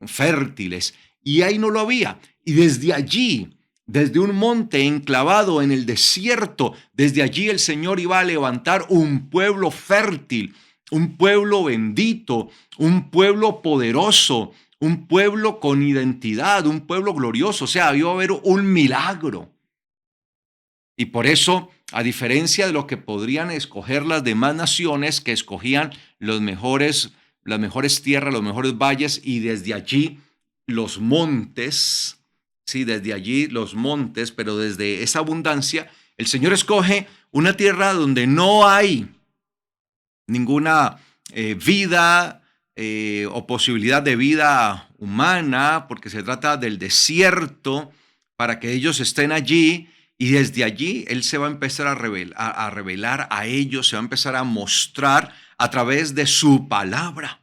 fértiles, y ahí no lo había. Y desde allí, desde un monte enclavado en el desierto, desde allí el Señor iba a levantar un pueblo fértil, un pueblo bendito, un pueblo poderoso, un pueblo con identidad, un pueblo glorioso. O sea, iba a haber un milagro. Y por eso, a diferencia de lo que podrían escoger las demás naciones, que escogían las mejores tierras, los mejores valles, y desde allí los montes, sí, desde allí los montes, pero desde esa abundancia, el Señor escoge una tierra donde no hay ninguna vida o posibilidad de vida humana, porque se trata del desierto, para que ellos estén allí, y desde allí Él se va a empezar a revelar a ellos, se va a empezar a mostrar a través de su palabra,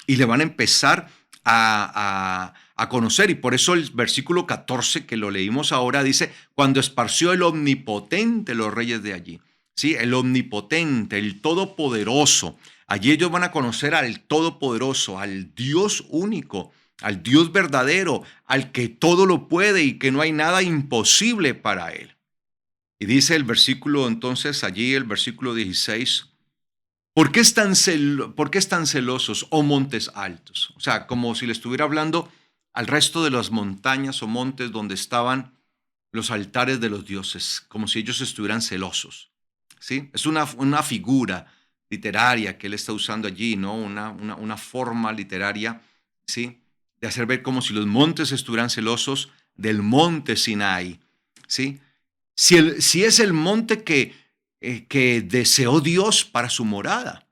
y le van a empezar a conocer. Y por eso el versículo 14 que lo leímos ahora dice, cuando esparció el omnipotente los reyes de allí. Sí, el omnipotente, el todopoderoso. Allí ellos van a conocer al todopoderoso, al Dios único, al Dios verdadero, al que todo lo puede y que no hay nada imposible para él. Y dice el versículo entonces, allí el versículo 16, ¿por qué están celosos, oh montes altos? O sea, como si le estuviera hablando al resto de las montañas o montes donde estaban los altares de los dioses, como si ellos estuvieran celosos. ¿Sí? Es una figura literaria que él está usando allí, ¿no? Una forma literaria, ¿sí? De hacer ver como si los montes estuvieran celosos del monte Sinai, ¿sí? Si es el monte que deseó Dios para su morada.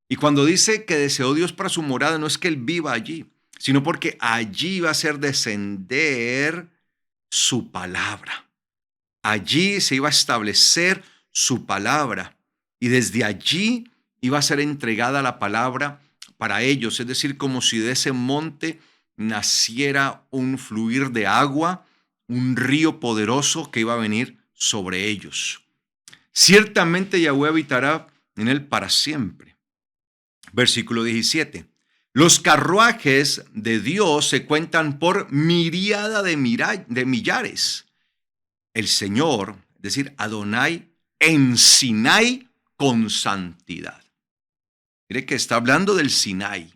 Y cuando dice que deseó Dios para su morada, no es que él viva allí, sino porque allí va a hacer descender su palabra. Allí se iba a establecer su palabra, y desde allí iba a ser entregada la palabra para ellos. Es decir, como si de ese monte naciera un fluir de agua, un río poderoso que iba a venir sobre ellos. Ciertamente Yahweh habitará en él para siempre. Versículo 17. Los carruajes de Dios se cuentan por miríada de millares. El Señor, es decir, Adonai, en Sinai con santidad. Mire que está hablando del Sinai.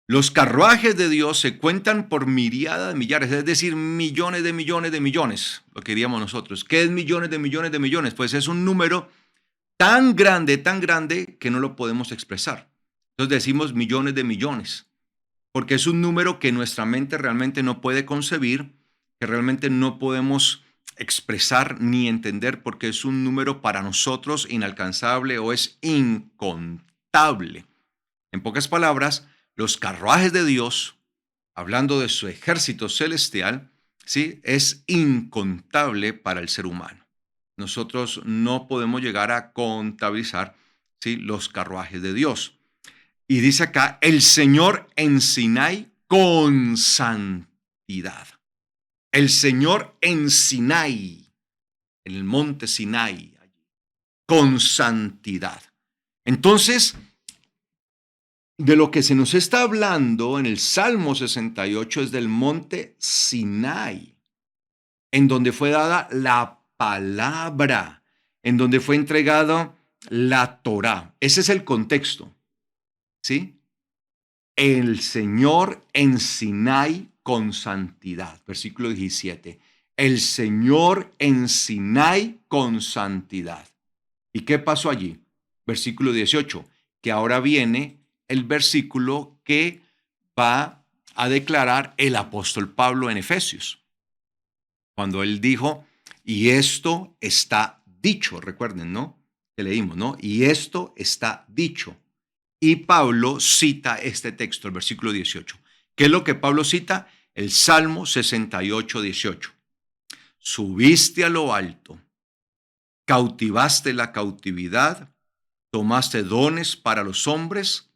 Los carruajes de Dios se cuentan por miríada de millares, es decir, millones de millones de millones, lo que diríamos nosotros. ¿Qué es millones de millones de millones? Pues es un número tan grande que no lo podemos expresar. Entonces decimos millones de millones, porque es un número que nuestra mente realmente no puede concebir, que realmente no podemos expresar ni entender, porque es un número para nosotros inalcanzable o es incontable. En pocas palabras, los carruajes de Dios, hablando de su ejército celestial, ¿sí? Es incontable para el ser humano. Nosotros no podemos llegar a contabilizar, ¿sí? Los carruajes de Dios. Y dice acá, el Señor en Sinai con santidad. El Señor en Sinai, en el monte Sinai, con santidad. Entonces, de lo que se nos está hablando en el Salmo 68 es del monte Sinai, en donde fue dada la palabra, en donde fue entregada la Torá. Ese es el contexto, ¿sí? El Señor en Sinai con santidad. Versículo 17. El Señor en Sinai con santidad. ¿Y qué pasó allí? Versículo 18, que ahora viene el versículo que va a declarar el apóstol Pablo en Efesios, cuando él dijo, y esto está dicho, recuerden, ¿no? Que leímos, ¿no? Y esto está dicho. Y Pablo cita este texto, el versículo 18. ¿Qué es lo que Pablo cita? El Salmo 68, 18. Subiste a lo alto, cautivaste la cautividad, tomaste dones para los hombres,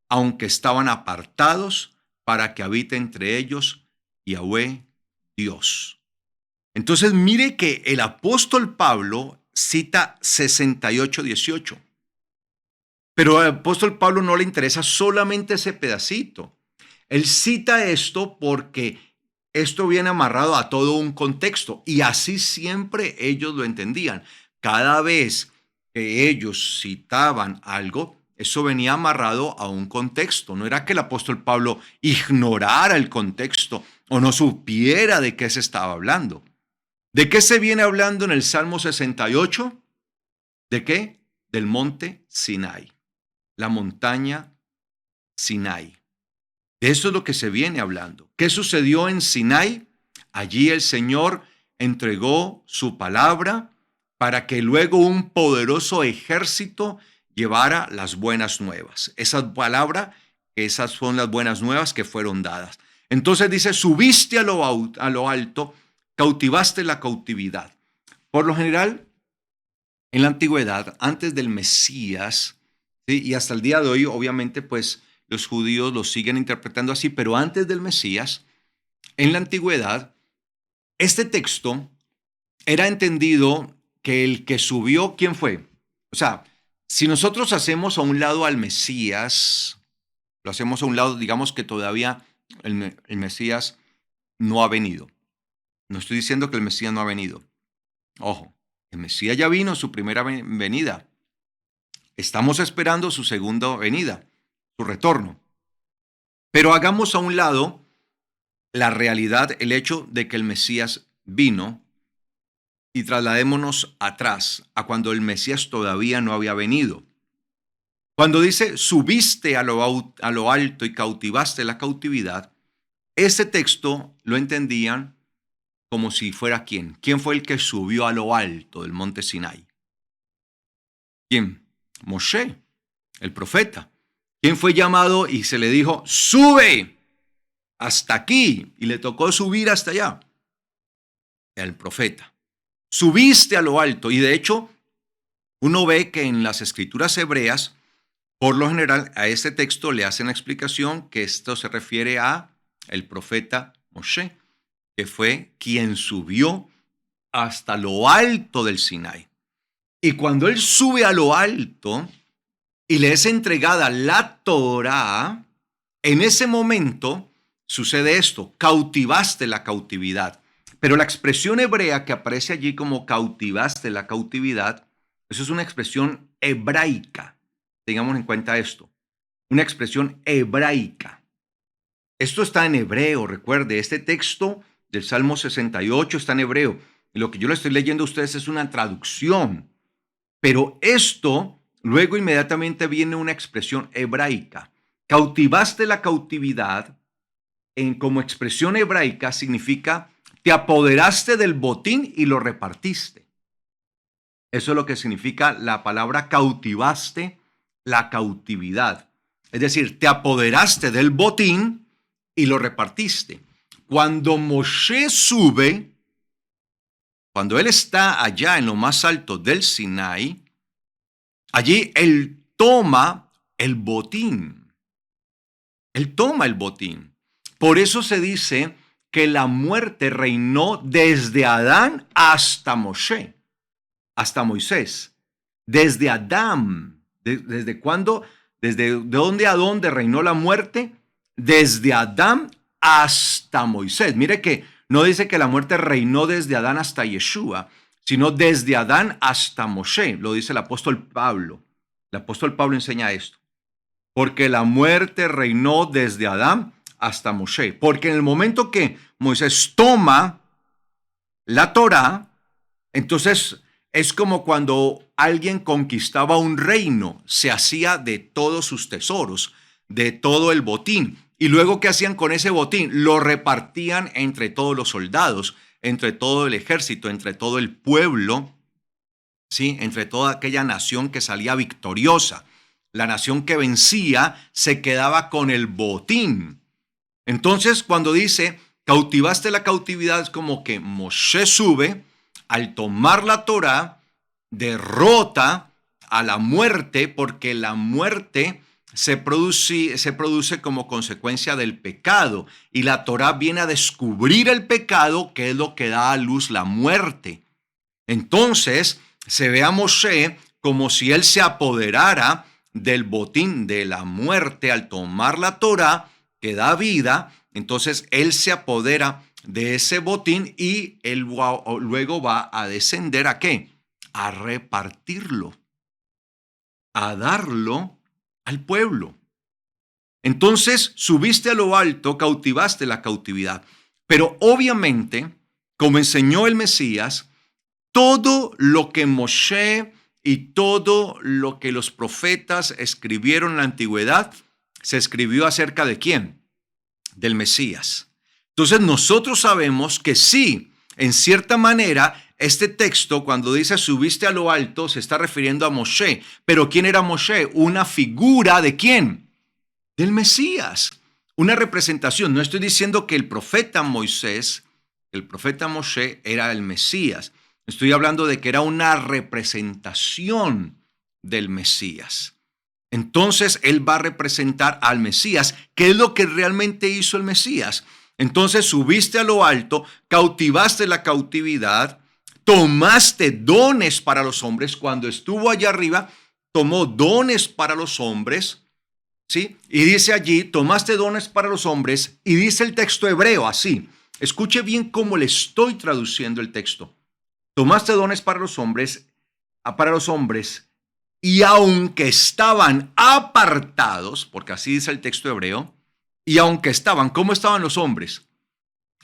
aunque estaban apartados, para que habite entre ellos Yahweh Dios. Entonces mire que el apóstol Pablo cita 68:18. Pero al apóstol Pablo no le interesa solamente ese pedacito. Él cita esto porque esto viene amarrado a todo un contexto y así siempre ellos lo entendían. Cada vez que ellos citaban algo, eso venía amarrado a un contexto. No era que el apóstol Pablo ignorara el contexto o no supiera de qué se estaba hablando. ¿De qué se viene hablando en el Salmo 68? ¿De qué? Del monte Sinai, la montaña Sinai. De eso es lo que se viene hablando. ¿Qué sucedió en Sinai? Allí el Señor entregó su palabra para que luego un poderoso ejército llevara las buenas nuevas. Esa palabra, esas son las buenas nuevas que fueron dadas. Entonces dice, subiste a lo alto, cautivaste la cautividad. Por lo general, en la antigüedad, antes del Mesías, ¿sí? Y hasta el día de hoy, obviamente, pues los judíos lo siguen interpretando así, pero antes del Mesías, en la antigüedad, este texto era entendido que el que subió, ¿quién fue? O sea, si nosotros hacemos a un lado al Mesías, lo hacemos a un lado, digamos que todavía el Mesías no ha venido. No estoy diciendo que el Mesías no ha venido. Ojo, el Mesías ya vino, su primera venida. Estamos esperando su segunda venida, su retorno. Pero hagamos a un lado la realidad, el hecho de que el Mesías vino y trasladémonos atrás a cuando el Mesías todavía no había venido. Cuando dice subiste a lo alto y cautivaste la cautividad, ese texto lo entendían como si fuera ¿quién? ¿Quién fue el que subió a lo alto del monte Sinai? ¿Quién? Moshe, el profeta. ¿Quién fue llamado y se le dijo, sube hasta aquí? Y le tocó subir hasta allá. El profeta. Subiste a lo alto. Y de hecho, uno ve que en las escrituras hebreas, por lo general, a este texto le hacen la explicación que esto se refiere a el profeta Moshe, que fue quien subió hasta lo alto del Sinai. Y cuando él sube a lo alto y le es entregada la Torá, en ese momento sucede esto, cautivaste la cautividad. Pero la expresión hebrea que aparece allí como cautivaste la cautividad, eso es una expresión hebraica. Tengamos en cuenta esto, una expresión hebraica. Esto está en hebreo, recuerde, este texto del Salmo 68 está en hebreo. Y lo que yo le estoy leyendo a ustedes es una traducción. Pero esto, luego inmediatamente viene una expresión hebraica. Cautivaste la cautividad, como expresión hebraica, significa te apoderaste del botín y lo repartiste. Eso es lo que significa la palabra cautivaste la cautividad. Es decir, te apoderaste del botín y lo repartiste. Cuando Moshe sube, cuando él está allá en lo más alto del Sinai, allí él toma el botín. Él toma el botín. Por eso se dice que la muerte reinó desde Adán hasta Moshe, hasta Moisés. Desde Adán. ¿Desde cuándo? ¿Desde dónde a dónde reinó la muerte? Desde Adán hasta Moisés. Mire que no dice que la muerte reinó desde Adán hasta Yeshua, sino desde Adán hasta Moshe. Lo dice el apóstol Pablo. El apóstol Pablo enseña esto. Porque la muerte reinó desde Adán hasta Moshe. Porque en el momento que Moisés toma la Torá, entonces es como cuando alguien conquistaba un reino, se hacía de todos sus tesoros, de todo el botín. Y luego, ¿qué hacían con ese botín? Lo repartían entre todos los soldados, entre todo el ejército, entre todo el pueblo, ¿sí? Entre toda aquella nación que salía victoriosa. La nación que vencía se quedaba con el botín. Entonces, cuando dice, cautivaste la cautividad, es como que Moshe sube, al tomar la Torá, derrota a la muerte, porque la muerte se produce como consecuencia del pecado, y la Torá viene a descubrir el pecado, que es lo que da a luz la muerte. Entonces, se ve a Moshe como si él se apoderara del botín de la muerte al tomar la Torá que da vida. Entonces él se apodera de ese botín y él luego va a descender ¿a qué? A repartirlo, a darlo al pueblo. Entonces subiste a lo alto, cautivaste la cautividad. Pero obviamente, como enseñó el Mesías, todo lo que Moshe y todo lo que los profetas escribieron en la antigüedad, se escribió acerca de ¿quién? Del Mesías. Entonces nosotros sabemos que sí, en cierta manera, este texto cuando dice subiste a lo alto se está refiriendo a Moshe. Pero ¿quién era Moshe? Una figura ¿de quién? Del Mesías. Una representación. No estoy diciendo que el profeta Moisés, el profeta Moshe era el Mesías. Estoy hablando de que era una representación del Mesías. Entonces él va a representar al Mesías. ¿Qué es lo que realmente hizo el Mesías? Entonces subiste a lo alto, cautivaste la cautividad, tomaste dones para los hombres. Cuando estuvo allá arriba, tomó dones para los hombres, ¿sí? Y dice allí, tomaste dones para los hombres, y dice el texto hebreo así. Escuche bien cómo le estoy traduciendo el texto. Tomaste dones para los hombres, y aunque estaban apartados, porque así dice el texto hebreo, y aunque estaban, ¿cómo estaban los hombres?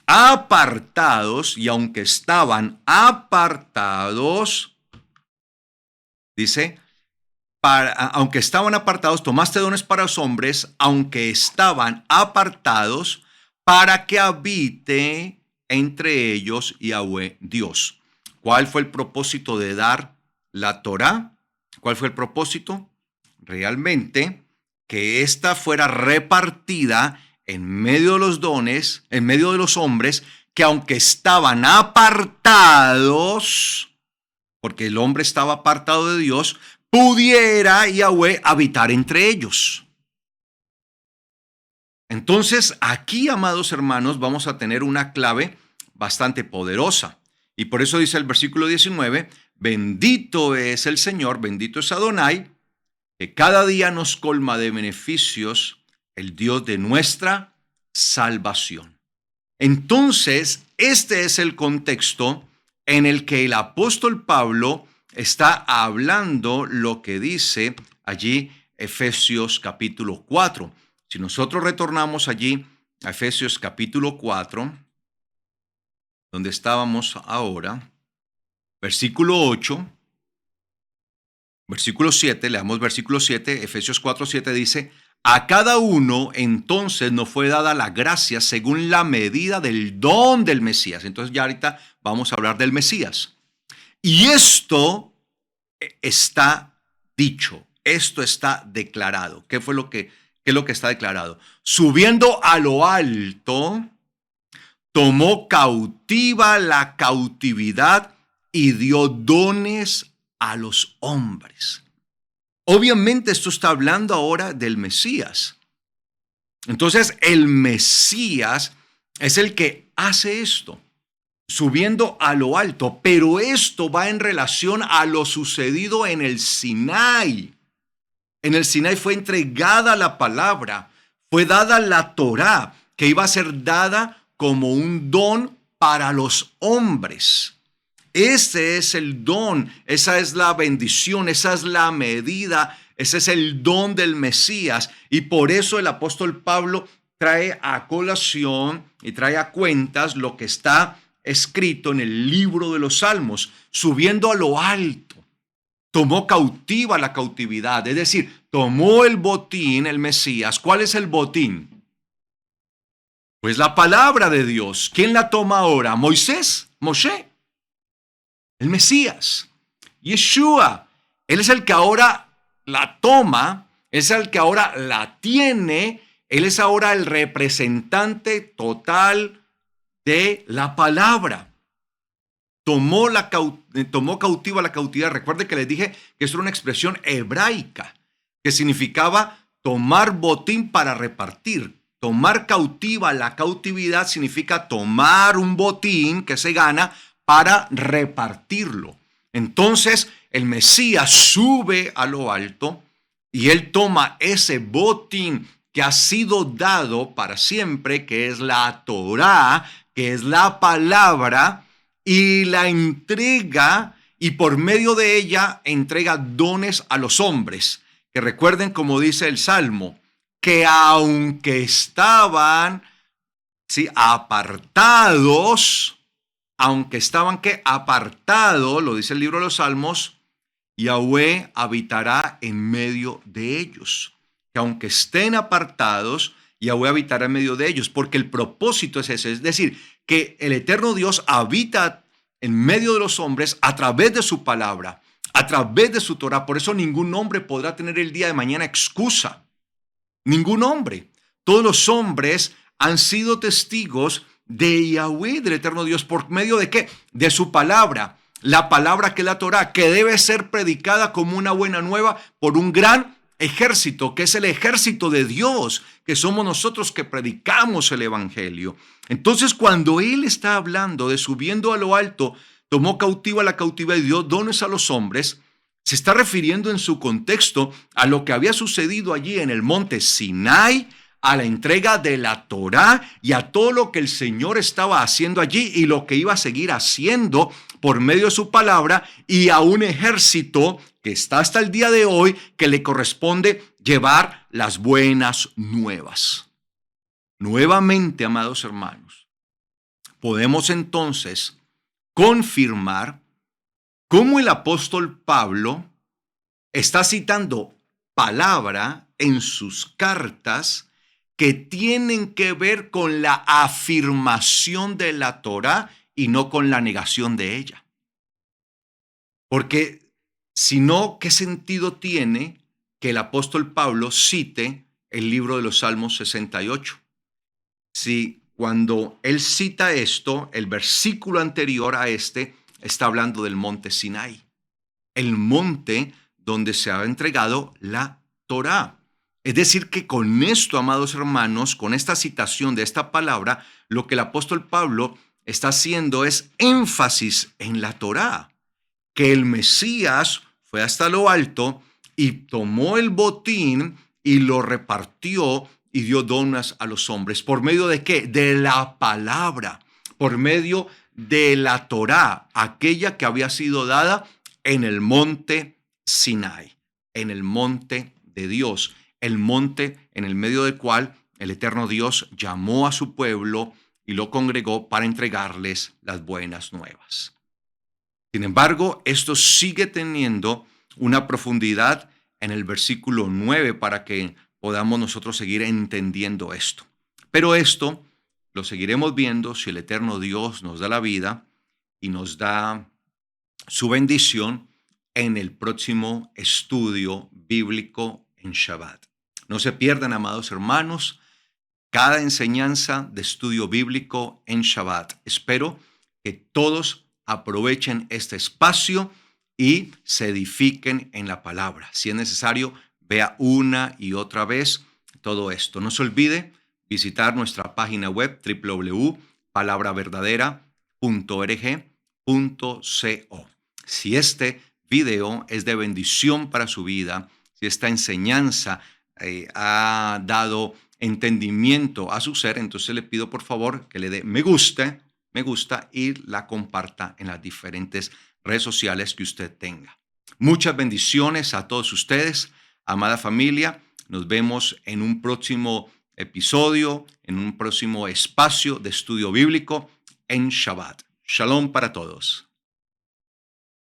Apartados, y aunque estaban apartados, dice, aunque estaban apartados, tomaste dones para los hombres, aunque estaban apartados, para que habite entre ellos Yahweh Dios. ¿Cuál fue el propósito de dar la Torá? ¿Cuál fue el propósito? Realmente que ésta fuera repartida en medio de los dones, en medio de los hombres, que aunque estaban apartados, porque el hombre estaba apartado de Dios, pudiera Yahweh habitar entre ellos. Entonces, aquí, amados hermanos, vamos a tener una clave bastante poderosa. Y por eso dice el versículo 19, bendito es el Señor, bendito es Adonai, que cada día nos colma de beneficios el Dios de nuestra salvación. Entonces, este es el contexto en el que el apóstol Pablo está hablando lo que dice allí Efesios capítulo 4. Si nosotros retornamos allí a Efesios capítulo 4, donde estábamos ahora, versículo 8, versículo 7, leamos versículo 7, Efesios 4, 7 dice, a cada uno entonces nos fue dada la gracia según la medida del don del Mesías. Entonces ya ahorita vamos a hablar del Mesías. Y esto está dicho, esto está declarado. ¿Qué es lo que está declarado? Subiendo a lo alto, tomó cautiva la cautividad y dio dones a los hombres. Obviamente esto está hablando ahora del Mesías. Entonces el Mesías es el que hace esto, subiendo a lo alto, pero esto va en relación a lo sucedido en el Sinaí. En el Sinaí fue entregada la palabra, fue dada la Torá, que iba a ser dada como un don para los hombres. Ese es el don, esa es la bendición, esa es la medida, ese es el don del Mesías. Y por eso el apóstol Pablo trae a colación y trae a cuentas lo que está escrito en el libro de los Salmos, subiendo a lo alto. Tomó cautiva la cautividad, es decir, tomó el botín, el Mesías. ¿Cuál es el botín? Pues la palabra de Dios. ¿Quién la toma ahora? ¿Moisés? ¿Moshe? El Mesías, Yeshua. Él es el que ahora la toma, es el que ahora la tiene, él es ahora el representante total de la palabra. Tomó cautiva la cautividad. Recuerde que les dije que esto era una expresión hebraica que significaba tomar botín para repartir. Tomar cautiva la cautividad significa tomar un botín que se gana para repartirlo. Entonces el Mesías sube a lo alto y él toma ese botín que ha sido dado para siempre, que es la Torá, que es la palabra, y la entrega, y por medio de ella entrega dones a los hombres, que recuerden, como dice el Salmo, que aunque estaban, ¿sí?, apartados, aunque estaban apartados, lo dice el libro de los Salmos, Yahweh habitará en medio de ellos. Que aunque estén apartados, Yahweh habitará en medio de ellos, porque el propósito es ese, es decir, que el eterno Dios habita en medio de los hombres a través de su palabra, a través de su Torah. Por eso ningún hombre podrá tener el día de mañana excusa. Ningún hombre. Todos los hombres han sido testigos de Yahweh, del eterno Dios. ¿Por medio de qué? De su palabra. La palabra que es la Torá, que debe ser predicada como una buena nueva por un gran ejército, que es el ejército de Dios, que somos nosotros que predicamos el evangelio. Entonces, cuando él está hablando de subiendo a lo alto, tomó cautiva la cautiva y dio dones a los hombres, se está refiriendo en su contexto a lo que había sucedido allí en el monte Sinai, a la entrega de la Torá y a todo lo que el Señor estaba haciendo allí y lo que iba a seguir haciendo por medio de su palabra, y a un ejército que está hasta el día de hoy, que le corresponde llevar las buenas nuevas. Nuevamente, amados hermanos, podemos entonces confirmar cómo el apóstol Pablo está citando palabra en sus cartas que tienen que ver con la afirmación de la Torá y no con la negación de ella. Porque si no, ¿qué sentido tiene que el apóstol Pablo cite el libro de los Salmos 68? Si cuando él cita esto, el versículo anterior a este está hablando del monte Sinai, el monte donde se ha entregado la Torá. Es decir, que con esto, amados hermanos, con esta citación de esta palabra, lo que el apóstol Pablo está haciendo es énfasis en la Torá, que el Mesías fue hasta lo alto y tomó el botín y lo repartió y dio donas a los hombres. ¿Por medio de qué? De la palabra, por medio de la Torá, aquella que había sido dada en el monte Sinai, en el monte de Dios, el monte en el medio del cual el eterno Dios llamó a su pueblo y lo congregó para entregarles las buenas nuevas. Sin embargo, esto sigue teniendo una profundidad en el versículo 9 para que podamos nosotros seguir entendiendo esto. Pero esto lo seguiremos viendo si el eterno Dios nos da la vida y nos da su bendición en el próximo estudio bíblico en Shabbat. No se pierdan, amados hermanos, cada enseñanza de estudio bíblico en Shabbat. Espero que todos aprovechen este espacio y se edifiquen en la palabra. Si es necesario, vea una y otra vez todo esto. No se olvide visitar nuestra página web www.palabraVerdadera.org.co. Si este video es de bendición para su vida, si esta enseñanza ha dado entendimiento a su ser, entonces le pido por favor que le dé me gusta y la comparta en las diferentes redes sociales que usted tenga. Muchas bendiciones a todos ustedes, amada familia. Nos vemos en un próximo episodio, en un próximo espacio de estudio bíblico en Shabbat. Shalom para todos.